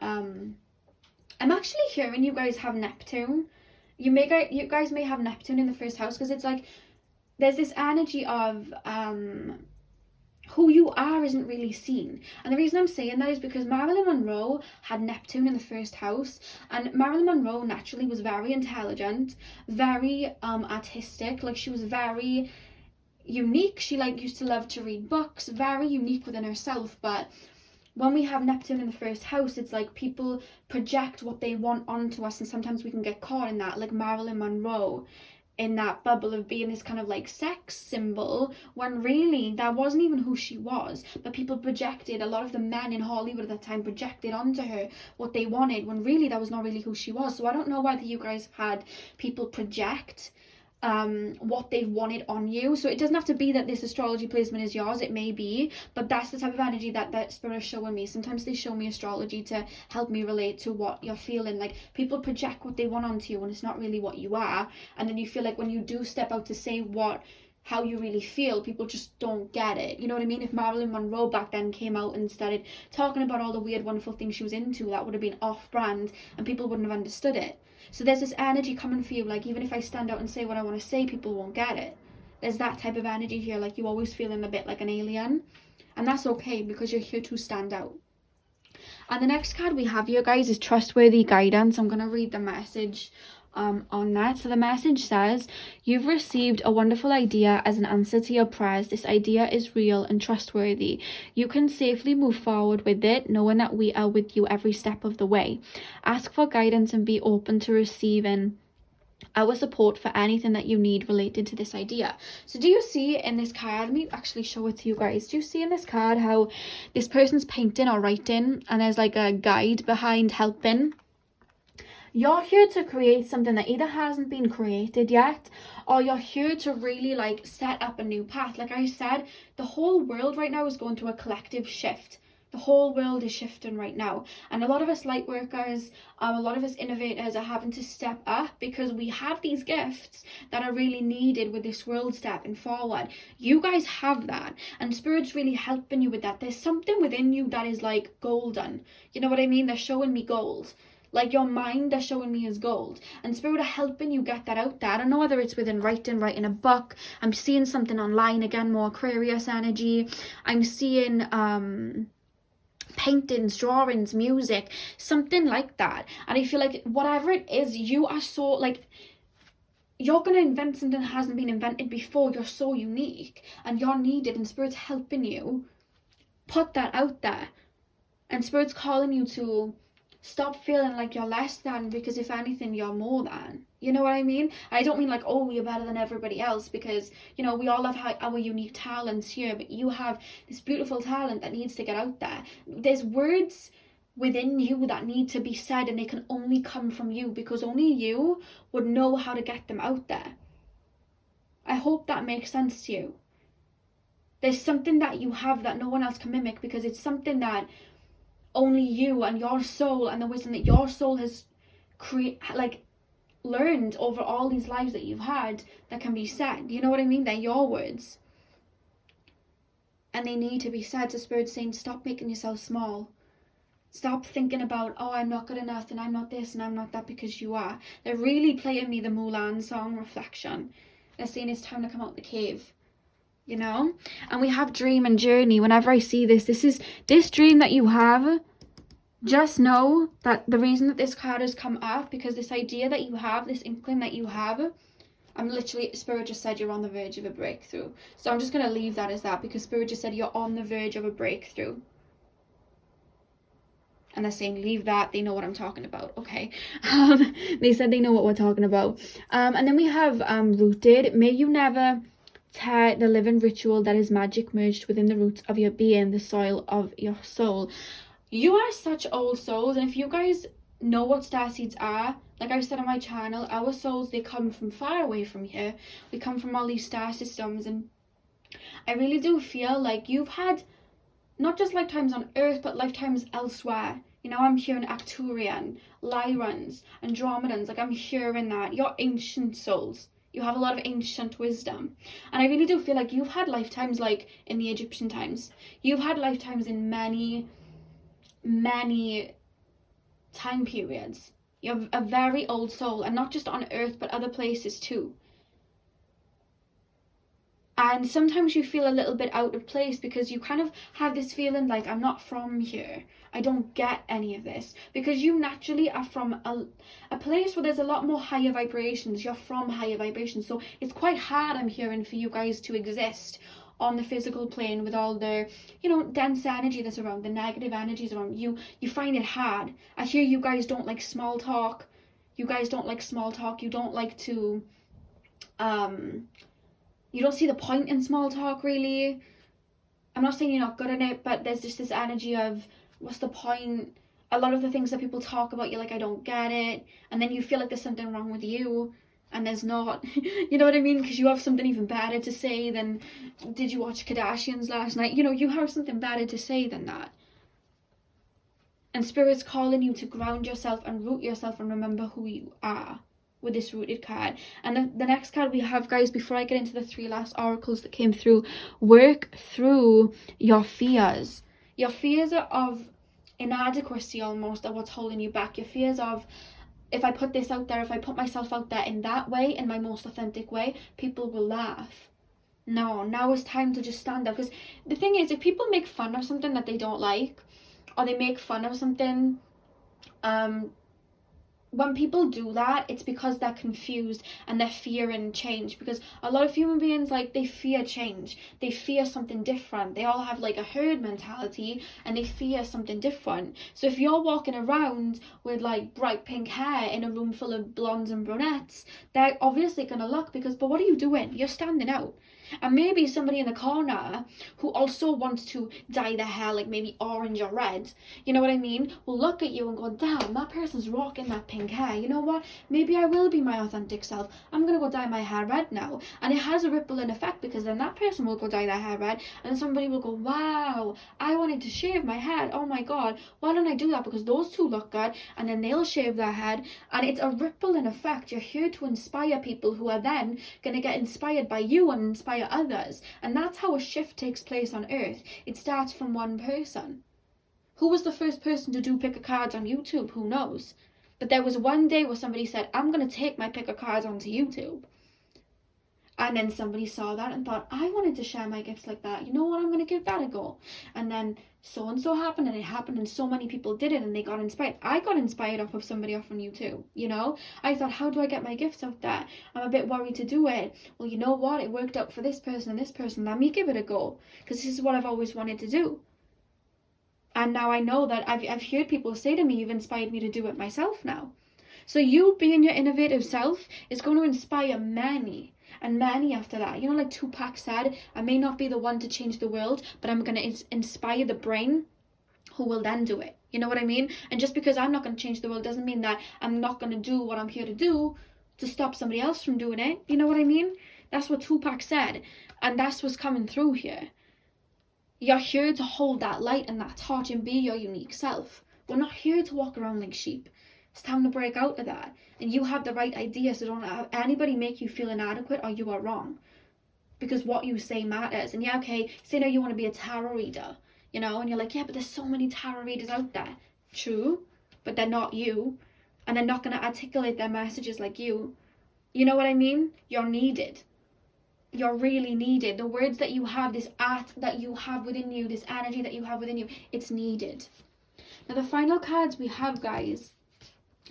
I'm actually hearing you guys have Neptune. You guys may have Neptune in the first house, because it's like there's this energy of who you are isn't really seen. And the reason I'm saying that is because Marilyn Monroe had Neptune in the first house, and Marilyn Monroe naturally was very intelligent, very artistic. Like, she was very unique. She like used to love to read books, very unique within herself. But when we have Neptune in the first house, it's like people project what they want onto us, and sometimes we can get caught in that, like Marilyn Monroe, in that bubble of being this kind of like sex symbol, when really that wasn't even who she was. But people projected, a lot of the men in Hollywood at that time projected onto her what they wanted, when really that was not really who she was. So I don't know whether you guys had people project what they wanted on you. So it doesn't have to be that this astrology placement is yours, it may be, but that's the type of energy that spirit is showing me. Sometimes they show me astrology to help me relate to what you're feeling. Like, people project what they want onto you when it's not really what you are, and then you feel like when you do step out to say how you really feel, people just don't get it. You know what I mean? If Marilyn Monroe back then came out and started talking about all the weird, wonderful things she was into, that would have been off-brand and people wouldn't have understood it. So there's this energy coming for you, like, even if I stand out and say what I want to say, people won't get it. There's that type of energy here, like you always feeling a bit like an alien. And that's okay, because you're here to stand out. And the next card we have here, guys, is Trustworthy Guidance. I'm going to read the message on that. So the message says, you've received a wonderful idea as an answer to your prayers. This idea is real and trustworthy. You can safely move forward with it, knowing that we are with you every step of the way. Ask for guidance and be open to receiving our support for anything that you need related to this idea. So do you see in this card, let me actually show it to you guys, do you see in this card how this person's painting or writing, and there's like a guide behind helping? You're here to create something that either hasn't been created yet, or you're here to really like set up a new path. Like I said, the whole world right now is going through a collective shift. The whole world is shifting right now, and a lot of us light workers, a lot of us innovators are having to step up, because we have these gifts that are really needed with this world stepping forward. You guys have that, and Spirit's really helping you with that. There's something within you that is like golden. You know what I mean? They're showing me gold. Like, your mind, they're showing me is gold, and Spirit are helping you get that out there. I don't know whether it's within writing a book. I'm seeing something online, again, more Aquarius energy. I'm seeing paintings, drawings, music, something like that. And I feel like whatever it is, you are so like, you're going to invent something that hasn't been invented before. You're so unique and you're needed, and Spirit's helping you put that out there. And Spirit's calling you to stop feeling like you're less than, because if anything, you're more than. You know what I mean? I don't mean like, oh, you're better than everybody else, because, you know, we all have our unique talents here, but you have this beautiful talent that needs to get out there. There's words within you that need to be said, and they can only come from you, because only you would know how to get them out there. I hope that makes sense to you. There's something that you have that no one else can mimic, because it's something that only you and your soul and the wisdom that your soul has learned over all these lives that you've had, that can be said. You know what I mean? They're your words, and they need to be said. So Spirit's saying, stop making yourself small. Stop thinking about, oh, I'm not good enough, and I'm not this and I'm not that, because you are. They're really playing me the Mulan song, Reflection. They're saying it's time to come out the cave. You know? And we have dream and journey. Whenever I see this dream that you have, just know that the reason that this card has come up, because this idea that you have, this inkling that you have, I'm literally, Spirit just said you're on the verge of a breakthrough. So I'm just going to leave that as that, because Spirit just said you're on the verge of a breakthrough. And they're saying, leave that, they know what I'm talking about. Okay. They said they know what we're talking about. And then we have rooted. May you never tear the living ritual that is magic merged within the roots of your being, the soil of your soul. You are such old souls, and if you guys know what starseeds are, like I said on my channel, our souls, they come from far away from here. We come from all these star systems, and I really do feel like you've had not just lifetimes on Earth, but lifetimes elsewhere. You know, I'm hearing Arcturian, Lyrans, Andromedans. Like, I'm hearing that. You're ancient souls. You have a lot of ancient wisdom. And I really do feel like you've had lifetimes like in the Egyptian times. You've had lifetimes in many, many time periods. You're a very old soul, and not just on Earth, but other places too. And sometimes you feel a little bit out of place because you kind of have this feeling like, I'm not from here. I don't get any of this. Because you naturally are from a place where there's a lot more higher vibrations. You're from higher vibrations. So it's quite hard, I'm hearing, for you guys to exist on the physical plane with all the, you know, dense energy that's around, the negative energies around you. You find it hard. I hear you guys don't like small talk. You guys don't like small talk. You don't like to, you don't see the point in small talk, really. I'm not saying you're not good at it, but there's just this energy of, what's the point? A lot of the things that people talk about, you're like, I don't get it. And then you feel like there's something wrong with you, and there's not. You know what I mean? Because you have something even better to say than, did you watch Kardashians last night? You know, you have something better to say than that. And Spirit's calling you to ground yourself and root yourself and remember who you are with this rooted card. And the next card we have, guys, before I get into the 3 last oracles that came through, work through your fears. Your fears are of inadequacy almost, are what's holding you back. Your fears of, if I put this out there, if I put myself out there in that way, in my most authentic way, people will laugh. No, now it's time to just stand up. Because the thing is, if people make fun of something that they don't like, or they make fun of something, when people do that, it's because they're confused and they're fearing change. Because a lot of human beings, like, they fear change. They fear something different. They all have like a herd mentality and they fear something different. So if you're walking around with like bright pink hair in a room full of blondes and brunettes, they're obviously gonna look, because, but what are you doing? You're standing out. And maybe somebody in the corner who also wants to dye their hair like maybe orange or red, you know what I mean, will look at you and go, damn, that person's rocking that pink hair. You know what? Maybe I will be my authentic self. I'm going to go dye my hair red now. And it has a rippling effect, because then that person will go dye their hair red and somebody will go, wow, I wanted to shave my head. Oh my God, why don't I do that? Because those two look good. And then they'll shave their head. And it's a rippling effect. You're here to inspire people who are then going to get inspired by you and inspire others. And that's how a shift takes place on Earth. It starts from one person. Who was the first person to do pick a cards on YouTube? Who knows? But there was one day where somebody said, I'm going to take my pick a cards onto YouTube. And then somebody saw that and thought, I wanted to share my gifts like that. You know what? I'm going to give that a go. And then so and so happened, and it happened, and so many people did it, and they got inspired. I got inspired off of somebody off on YouTube, you know? I thought, how do I get my gifts out there? I'm a bit worried to do it. Well, you know what? It worked out for this person and this person. Let me give it a go, because this is what I've always wanted to do. And now I know that I've heard people say to me, you've inspired me to do it myself now. So you being your innovative self is going to inspire many. And many after that. You know, like Tupac said, I may not be the one to change the world, but I'm going to inspire the brain who will then do it. You know what I mean? And just because I'm not going to change the world doesn't mean that I'm not going to do what I'm here to do to stop somebody else from doing it. You know what I mean? That's what Tupac said. And that's what's coming through here. You're here to hold that light and that torch and be your unique self. We're not here to walk around like sheep. It's time to break out of that. And you have the right idea, so don't have anybody make you feel inadequate or you are wrong. Because what you say matters. And yeah, okay, say now you want to be a tarot reader, you know, and you're like, yeah, but there's so many tarot readers out there. True, but they're not you. And they're not going to articulate their messages like you. You know what I mean? You're needed. You're really needed. The words that you have, this art that you have within you, this energy that you have within you, it's needed. Now the final cards we have, guys,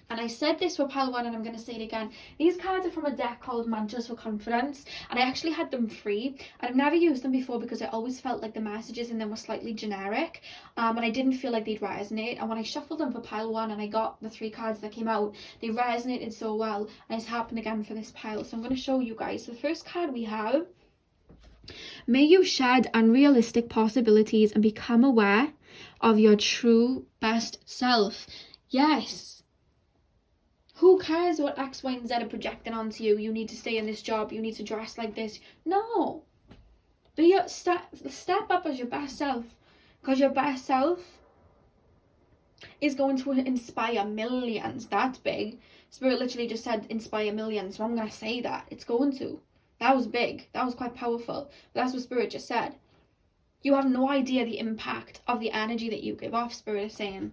and I said this for pile 1 and I'm going to say it again. These cards are from a deck called Mantras for Confidence, and I actually had them free. And I've never used them before because I always felt like the messages in them were slightly generic, and I didn't feel like they'd resonate. And when I shuffled them for pile 1 and I got the 3 cards that came out, they resonated so well, and it's happened again for this pile. So I'm going to show you guys. So the first card we have, may you shed unrealistic possibilities and become aware of your true best self. Yes. Who cares what X, Y, and Z are projecting onto you? You need to stay in this job. You need to dress like this. No. Step up as your best self, because your best self is going to inspire millions. That's big. Spirit literally just said inspire millions, so I'm going to say that. It's going to. That was big. That was quite powerful. But that's what Spirit just said. You have no idea the impact of the energy that you give off, Spirit is saying.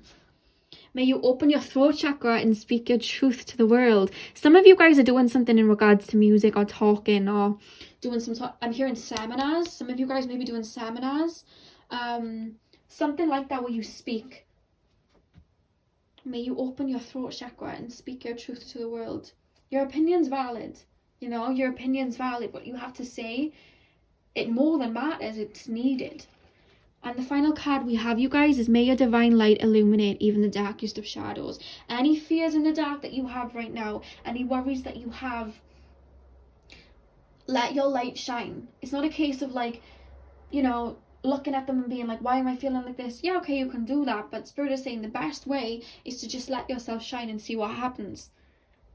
May you open your throat chakra and speak your truth to the world. Some of you guys are doing something in regards to music or talking or doing I'm hearing seminars. Some of you guys may be doing seminars. Something like that where you speak. May you open your throat chakra and speak your truth to the world. Your opinion's valid. You know, your opinion's valid. What you have to say, it more than matters. It's needed. And the final card we have, you guys, is may your divine light illuminate even the darkest of shadows. Any fears in the dark that you have right now, any worries that you have, let your light shine. It's not a case of like, you know, looking at them and being like, why am I feeling like this? Yeah, okay, you can do that. But Spirit is saying the best way is to just let yourself shine and see what happens.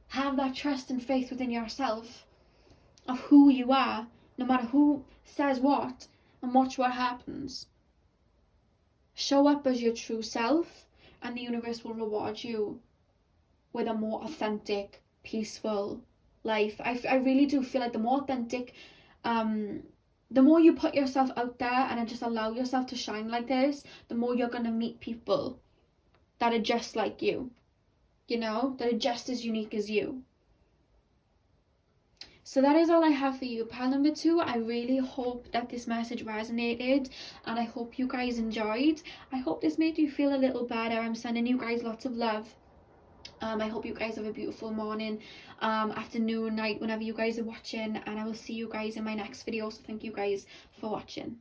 Have that trust and faith within yourself of who you are, no matter who says what, and watch what happens. Show up as your true self, and the universe will reward you with a more authentic, peaceful life. I really do feel like the more authentic, the more you put yourself out there and just allow yourself to shine like this, the more you're going to meet people that are just like you, you know, that are just as unique as you. So that is all I have for you, pile number 2. I really hope that this message resonated, and I hope you guys enjoyed. I hope this made you feel a little better. I'm sending you guys lots of love. I hope you guys have a beautiful morning, afternoon, night, whenever you guys are watching, and I will see you guys in my next video. So thank you guys for watching.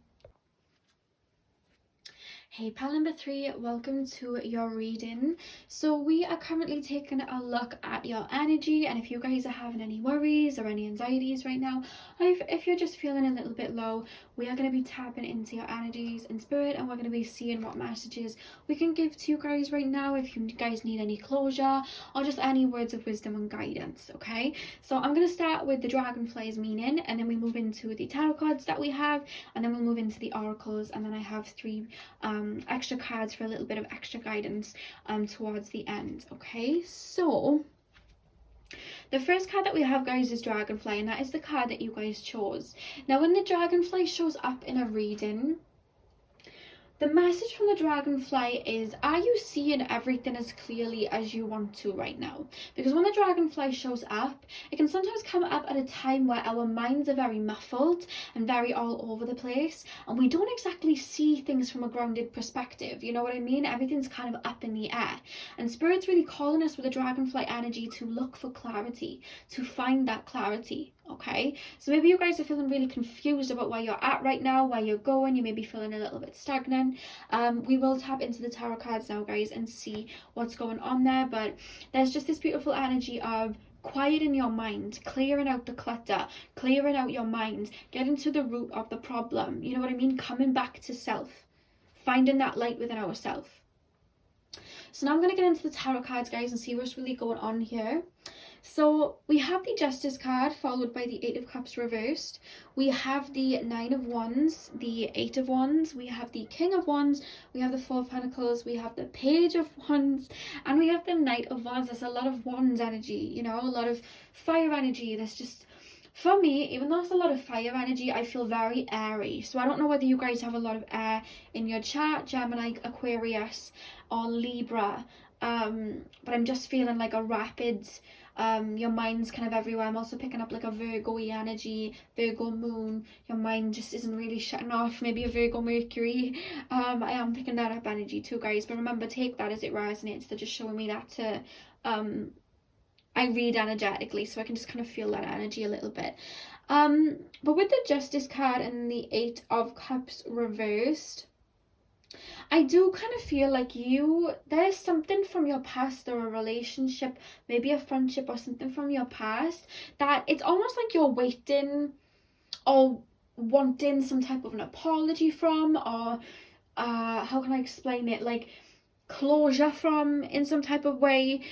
Hey pal number 3, welcome to your reading. So we are currently taking a look at your energy, and if you guys are having any worries or any anxieties right now, if you're just feeling a little bit low, we are going to be tapping into your energies in spirit, and we're going to be seeing what messages we can give to you guys right now, if you guys need any closure or just any words of wisdom and guidance. Okay, so I'm going to start with the dragonfly's meaning, and then we move into the tarot cards that we have, and then we'll move into the oracles, and then I have 3 extra cards for a little bit of extra guidance towards the end. Okay, so the first card that we have, guys, is Dragonfly, and that is the card that you guys chose. Now when the Dragonfly shows up in a reading, the message from the Dragonfly is, are you seeing everything as clearly as you want to right now? Because when the Dragonfly shows up, it can sometimes come up at a time where our minds are very muffled and very all over the place, and we don't exactly see things from a grounded perspective. You know what I mean? Everything's kind of up in the air. And Spirit's really calling us with the Dragonfly energy to look for clarity, to find that clarity. Okay, so maybe you guys are feeling really confused about where you're at right now, where you're going. You may be feeling a little bit stagnant. We will tap into the tarot cards now, guys, and see what's going on there. But there's just this beautiful energy of quieting your mind, clearing out the clutter, clearing out your mind, getting to the root of the problem. You know what I mean? Coming back to self, finding that light within ourselves. So now I'm going to get into the tarot cards, guys, and see what's really going on here. So we have the Justice card followed by the 8 of Cups reversed. We have the 9 of Wands, the 8 of Wands, we have the King of Wands, we have the 4 of Pentacles, we have the Page of Wands, and we have the Knight of Wands. There's a lot of Wands energy, you know, a lot of fire energy. There's just, for me, even though it's a lot of fire energy, I feel very airy. So I don't know whether you guys have a lot of air in your chart, Gemini, Aquarius, or Libra, but I'm just feeling like a rapid, your mind's kind of everywhere. I'm also picking up like a Virgo-y energy, Virgo moon. Your mind just isn't really shutting off. Maybe a Virgo Mercury. I am picking that up energy too, guys, but remember, take that as it resonates. They're just showing me that to I read energetically, so I can just kind of feel that energy a little bit. But with the Justice card and the 8 of Cups reversed, I do kind of feel like there's something from your past, or a relationship, maybe a friendship or something from your past, that it's almost like you're waiting or wanting some type of an apology from, or how can I explain it, like closure from in some type of way.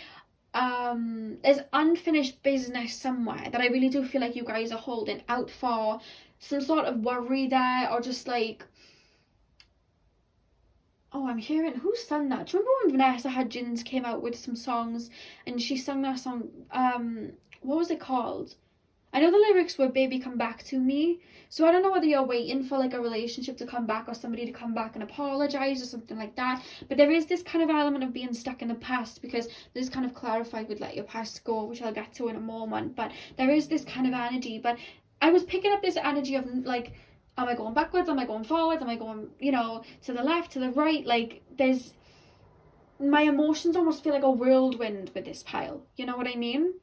There's unfinished business somewhere that I really do feel like you guys are holding out for some sort of worry there, or just like, oh, I'm hearing, who sang that? Do you remember when Vanessa Hudgens came out with some songs and she sang that song, what was it called? I know the lyrics were "Baby Come Back to Me," so I don't know whether you're waiting for like a relationship to come back or somebody to come back and apologise or something like that, but there is this kind of element of being stuck in the past, because this is kind of clarified with "Let Your Past Go," which I'll get to in a moment, but there is this kind of energy. But I was picking up this energy of like, am I going backwards, am I going forwards, am I going, you know, to the left, to the right? Like, there's, my emotions almost feel like a whirlwind with this pile, you know what I mean?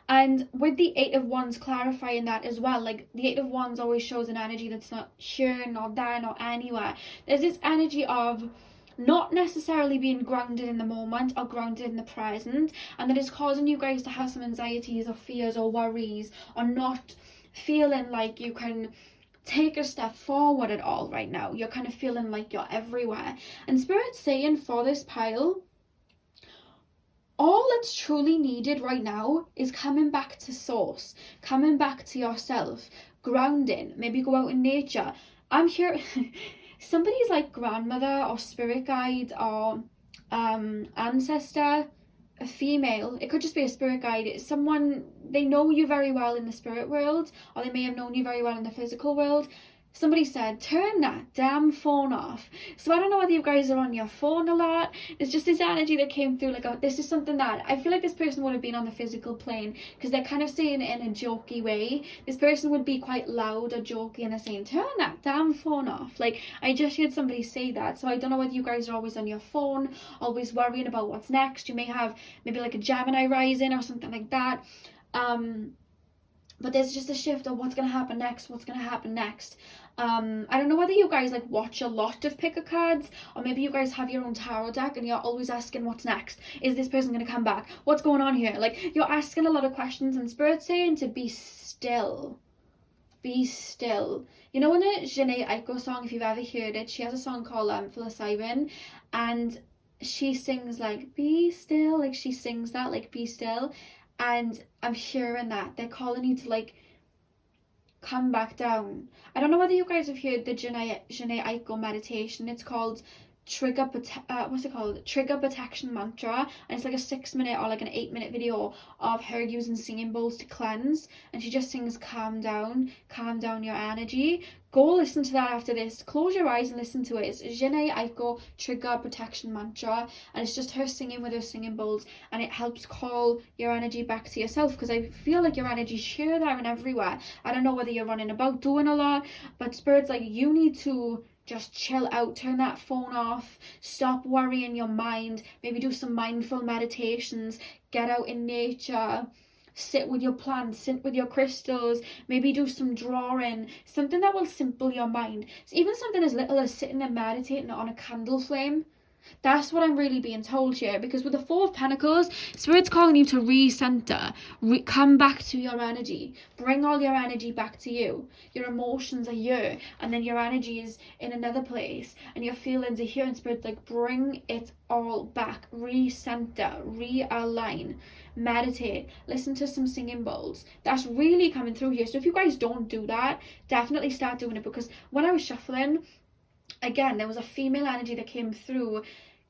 And with the Eight of Wands clarifying that as well, like the Eight of Wands always shows an energy that's not here, not there, not anywhere. There's this energy of not necessarily being grounded in the moment or grounded in the present, and that is causing you guys to have some anxieties or fears or worries, or not feeling like you can take a step forward at all right now. You're kind of feeling like you're everywhere. And Spirit's saying for this pile, all that's truly needed right now is coming back to source, coming back to yourself, grounding, maybe go out in nature. I'm here, somebody's like grandmother or spirit guide or ancestor, a female, it could just be a spirit guide, it's someone, they know you very well in the spirit world, or they may have known you very well in the physical world. Somebody said, turn that damn phone off. So I don't know whether you guys are on your phone a lot. It's just this energy that came through, like, oh, this is something that I feel like this person would have been on the physical plane, because they're kind of saying it in a jokey way. This person would be quite loud or jokey, and they're saying, turn that damn phone off. Like, I just heard somebody say that. So I don't know whether you guys are always on your phone, always worrying about what's next. You may have maybe like a Gemini rising or something like that. But there's just a shift of what's going to happen next, what's going to happen next. I don't know whether you guys like watch a lot of picker cards, or maybe you guys have your own tarot deck and you're always asking what's next. Is this person going to come back? What's going on here? Like, you're asking a lot of questions, and Spirit's saying to be still. Be still. You know, in a Jhené Aiko song, if you've ever heard it, she has a song called Psilocybin, and she sings like, be still, like she sings that, like, be still. And I'm hearing that they're calling you to like come back down. I don't know whether you guys have heard the Jhené Aiko meditation. It's called Trigger Protection Mantra, and it's like a 6-minute or like an 8-minute video of her using singing bowls to cleanse, and she just sings calm down your energy. Go listen to that after this. Close your eyes and listen to it. It's Jhené Aiko Trigger Protection Mantra, and it's just her singing with her singing bowls, and it helps call your energy back to yourself, because I feel like your energy's here, there and everywhere. I don't know whether you're running about doing a lot, but Spirit's like, you need to just chill out, turn that phone off, stop worrying your mind, maybe do some mindful meditations, get out in nature, sit with your plants, sit with your crystals, maybe do some drawing, something that will simple your mind. So even something as little as sitting and meditating on a candle flame. That's what I'm really being told here, because with the Four of Pentacles, Spirit's calling you to recenter, come back to your energy, bring all your energy back to you. Your emotions are here, and then your energy is in another place, and your feelings are here, and Spirit's like, bring it all back, recenter, realign, meditate, listen to some singing bowls. That's really coming through here. So if you guys don't do that, definitely start doing it, because when I was shuffling, again, there was a female energy that came through,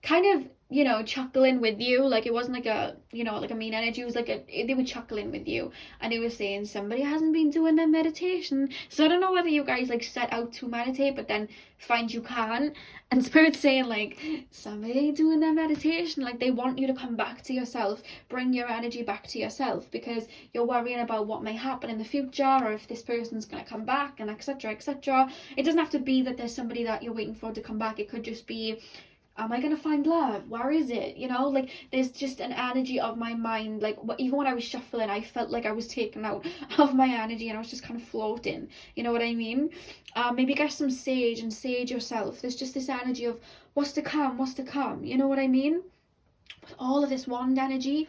kind of, you know, chuckling with you. Like, it wasn't like a, you know, like a mean energy. It was like they were chuckling with you, and they were saying somebody hasn't been doing their meditation. So I don't know whether you guys like set out to meditate but then find you can't, and Spirit's saying like, somebody ain't doing their meditation. Like, they want you to come back to yourself, bring your energy back to yourself, because you're worrying about what may happen in the future, or if this person's gonna come back, and etc, etc. It doesn't have to be that there's somebody that you're waiting for to come back. It could just be, am I gonna find love? Where is it? You know, like, there's just an energy of my mind. Like, even when I was shuffling, I felt like I was taken out of my energy, and I was just kind of floating. You know what I mean? Maybe get some sage and sage yourself. There's just this energy of what's to come, what's to come. You know what I mean? With all of this wand energy.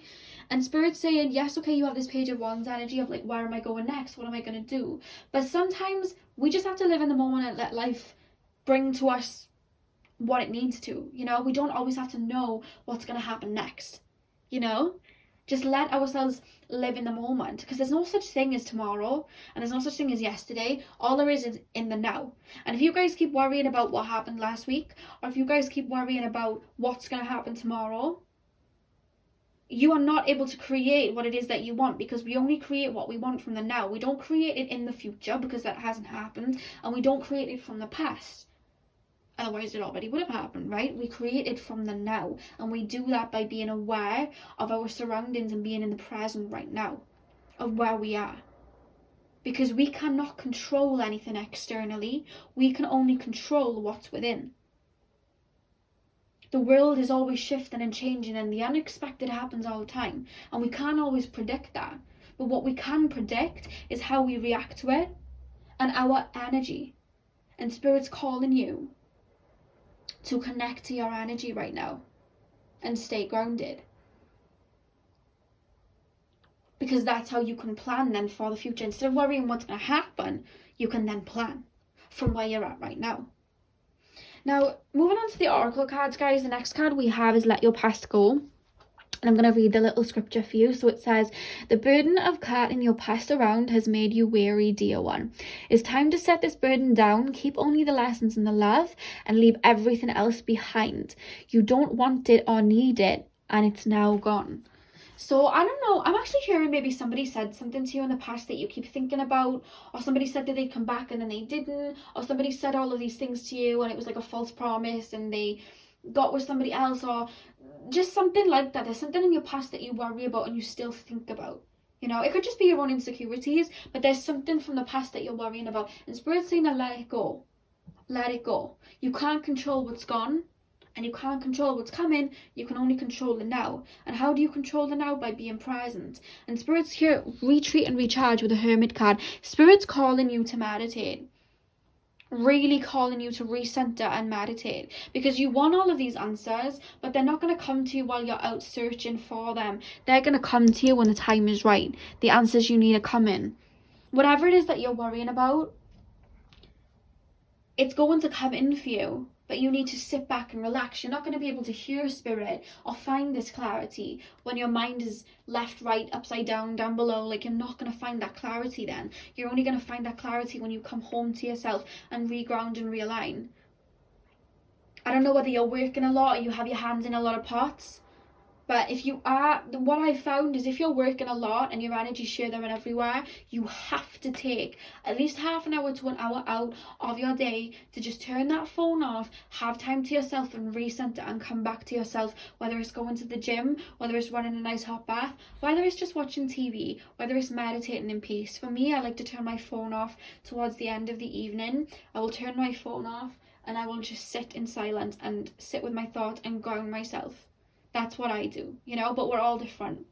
And Spirit's saying, yes, okay, you have this Page of Wands energy of like, where am I going next? What am I gonna do? But sometimes we just have to live in the moment and let life bring to us what it needs to, you know. We don't always have to know what's going to happen next, you know. Just let ourselves live in the moment, because there's no such thing as tomorrow and there's no such thing as yesterday. All there is in the now. And if you guys keep worrying about what happened last week, or if you guys keep worrying about what's going to happen tomorrow, you are not able to create what it is that you want, because we only create what we want from the now. We don't create it in the future, because that hasn't happened, and we don't create it from the past. Otherwise it already would have happened, right? We create it from the now, and we do that by being aware of our surroundings and being in the present right now of where we are. Because we cannot control anything externally, we can only control what's within. The world is always shifting and changing, and the unexpected happens all the time, and we can't always predict that. But what we can predict is how we react to it and our energy. And Spirit's calling you to connect to your energy right now and stay grounded, because that's how you can plan then for the future. Instead of worrying what's going to happen, you can then plan from where you're at right now. Now, moving on to the oracle cards, guys, the next card we have is Let Your Past Go. And I'm going to read the little scripture for you. So it says, the burden of carting your past around has made you weary, dear one. It's time to set this burden down. Keep only the lessons and the love, and leave everything else behind. You don't want it or need it, and it's now gone. So I don't know, I'm actually hearing maybe somebody said something to you in the past that you keep thinking about, or somebody said that they'd come back and then they didn't, or somebody said all of these things to you and it was like a false promise and they got with somebody else, or just something like that. There's something in your past that you worry about and you still think about. You know, it could just be your own insecurities, but there's something from the past that you're worrying about. And Spirit's saying to let it go. Let it go. You can't control what's gone, and you can't control what's coming. You can only control the now. And how do you control the now? By being present. And Spirit's here, retreat and recharge with the Hermit card. Spirit's calling you to meditate. Really calling you to recenter and meditate, because you want all of these answers, but they're not going to come to you while you're out searching for them. They're going to come to you when the time is right. The answers you need are coming. Whatever it is that you're worrying about, it's going to come in for you, but you need to sit back and relax. You're not going to be able to hear Spirit or find this clarity when your mind is left, right, upside down, down below. Like, you're not going to find that clarity then. You're only going to find that clarity when you come home to yourself and reground and realign. I don't know whether you're working a lot or you have your hands in a lot of pots, but if you are, what I found is if you're working a lot and your energy's shared there and everywhere, you have to take at least half an hour to an hour out of your day to just turn that phone off, have time to yourself and recenter and come back to yourself, whether it's going to the gym, whether it's running a nice hot bath, whether it's just watching TV, whether it's meditating in peace. For me, I like to turn my phone off towards the end of the evening. I will turn my phone off and I will just sit in silence and sit with my thoughts and ground myself. That's what I do, you know, but we're all different.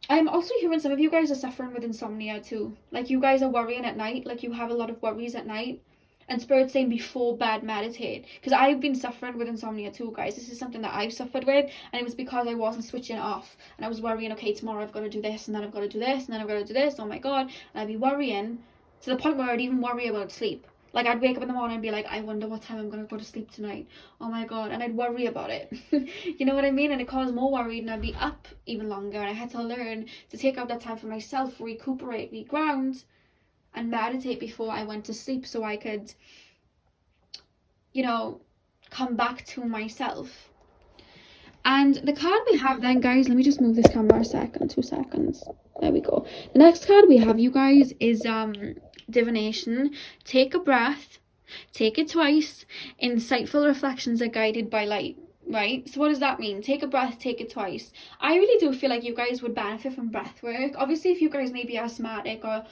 I'm also hearing some of you guys are suffering with insomnia too. Like, you guys are worrying at night, like you have a lot of worries at night. And Spirit's saying before bed, meditate. Because I've been suffering with insomnia too, guys. This is something that I've suffered with, and it was because I wasn't switching it off. And I was worrying, okay, tomorrow I've got to do this, and then I've got to do this, and then I've got to do this, oh my god. And I'd be worrying to the point where I'd even worry about sleep. Like, I'd wake up in the morning and be like, I wonder what time I'm going to go to sleep tonight. Oh my god. And I'd worry about it. You know what I mean? And it caused more worry, and I'd be up even longer. And I had to learn to take out that time for myself, recuperate, reground, and meditate before I went to sleep so I could, you know, come back to myself. And the card we have then, guys, let me just move this camera a second, 2 seconds. There we go. The next card we have, you guys, is divination. Take a breath, take it twice. Insightful reflections are guided by light. Right? So what does that mean? Take a breath, take it twice. I really do feel like you guys would benefit from breath work. Obviously, if you guys may be asthmatic or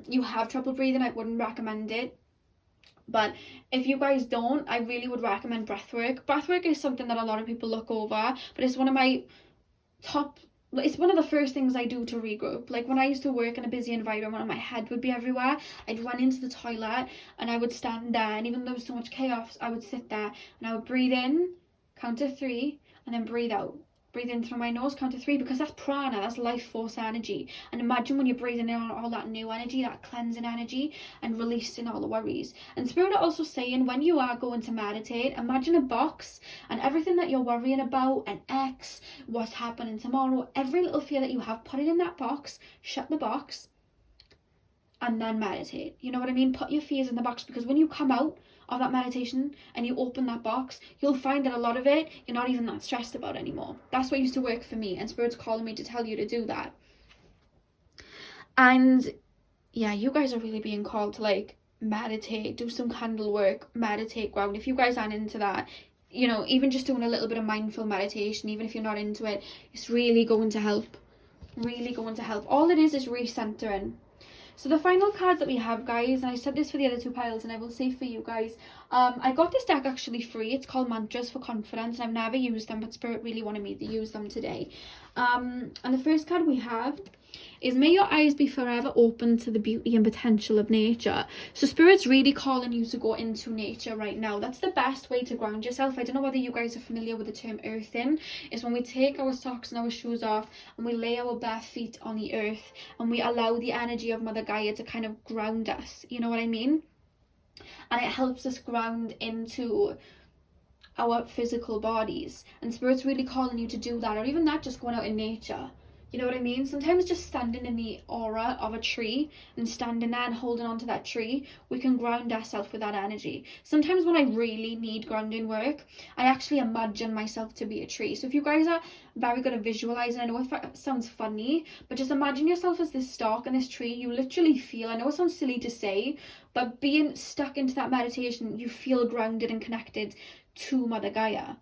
you have trouble breathing, I wouldn't recommend it. But if you guys don't, I really would recommend breathwork. Breathwork is something that a lot of people look over, but it's one of my it's one of the first things I do to regroup. Like, when I used to work in a busy environment and my head would be everywhere, I'd run into the toilet and I would stand there, and even though there was so much chaos, I would sit there and I would breathe in, count to 3, and then breathe out. breathe in through my nose, count to 3, because that's prana, that's life force energy. And imagine when you're breathing in all that new energy, that cleansing energy, and releasing all the worries. And Spirit are also saying, when you are going to meditate, imagine a box, and everything that you're worrying about, an ex, what's happening tomorrow, every little fear that you have, put it in that box, shut the box, and then meditate. You know what I mean? Put your fears in the box, because when you come out of that meditation and you open that box, you'll find that a lot of it you're not even that stressed about anymore. That's what used to work for me, and Spirit's calling me to tell you to do that. And yeah, you guys are really being called to like meditate, do some candle work, meditate, ground. If you guys aren't into that, you know, even just doing a little bit of mindful meditation, even if you're not into it, it's really going to help. Really going to help. All it is recentering. So the final cards that we have, guys, and I said this for the other 2 piles, and I will say for you guys, I got this deck actually free. It's called Mantras for Confidence, and I've never used them, but Spirit really wanted me to use them today. And the first card we have is, may your eyes be forever open to the beauty and potential of nature. So Spirit's really calling you to go into nature right now. That's the best way to ground yourself. I don't know whether you guys are familiar with the term earthing. It's when we take our socks and our shoes off and we lay our bare feet on the earth and we allow the energy of Mother Gaia to kind of ground us. You know what I mean? And it helps us ground into our physical bodies. And Spirit's really calling you to do that, or even that, just going out in nature. You know what I mean? Sometimes just standing in the aura of a tree and standing there and holding on to that tree, we can ground ourselves with that energy. Sometimes when I really need grounding work, I actually imagine myself to be a tree. So if you guys are very good at visualizing, I know it sounds funny, but just imagine yourself as this stalk and this tree. You literally feel, I know it sounds silly to say, but being stuck into that meditation, you feel grounded and connected to Mother Gaia.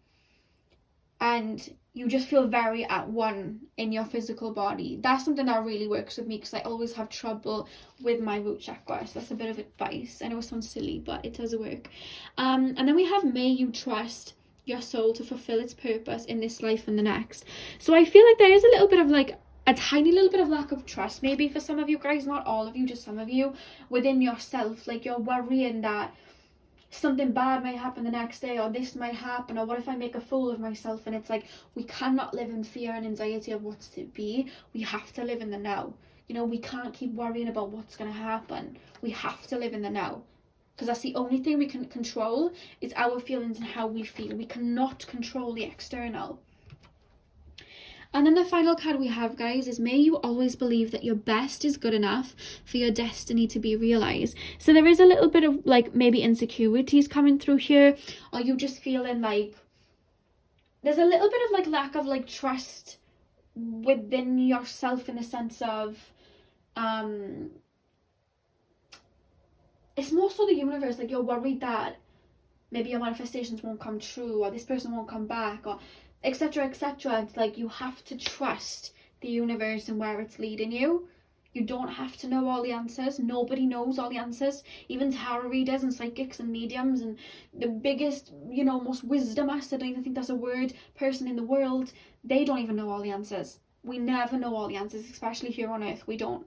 And you just feel very at one in your physical body. That's something that really works with me, because I always have trouble with my root chakra. So that's a bit of advice. I know it sounds silly, but it does work. And then we have, may you trust your soul to fulfill its purpose in this life and the next. So I feel like there is a little bit of like a tiny little bit of lack of trust, maybe for some of you guys, not all of you, just some of you, within yourself. Like you're worrying that something bad might happen the next day, or this might happen, or what if I make a fool of myself? And it's like, we cannot live in fear and anxiety of what's to be. We have to live in the now. You know, we can't keep worrying about what's going to happen. We have to live in the now, because that's the only thing we can control, is our feelings and how we feel. We cannot control the external. And then the final card we have, guys, is, may you always believe that your best is good enough for your destiny to be realized. So there is a little bit of like maybe insecurities coming through here, or you just feeling like there's a little bit of like lack of like trust within yourself, in the sense of it's more so the universe, like you're worried that maybe your manifestations won't come true, or this person won't come back, or etc, etc. It's like you have to trust the universe and where it's leading you. You don't have to know all the answers. Nobody knows all the answers. Even tarot readers and psychics and mediums and the biggest, you know, most wisdom-ass, I don't even think that's a word, person in the world, they don't even know all the answers. We never know all the answers, especially here on earth. We don't.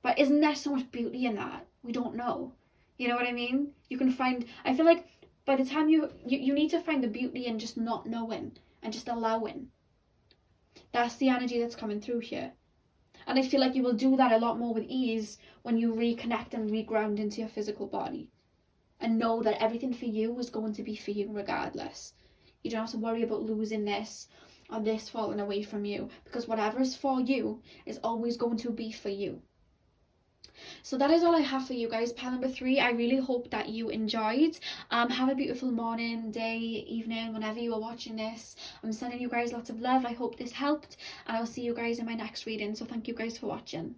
But isn't there so much beauty in that? We don't know. You know what I mean? You can find, I feel like by the time you need to find the beauty in just not knowing and just allowing. That's the energy that's coming through here. And I feel like you will do that a lot more with ease when you reconnect and reground into your physical body. And know that everything for you is going to be for you regardless. You don't have to worry about losing this or this falling away from you. Because whatever is for you is always going to be for you. So that is all I have for you guys. Pile number 3. I really hope that you enjoyed. Have a beautiful morning, day, evening, whenever you are watching this. I'm sending you guys lots of love. I hope this helped, and I'll see you guys in my next reading. So thank you guys for watching.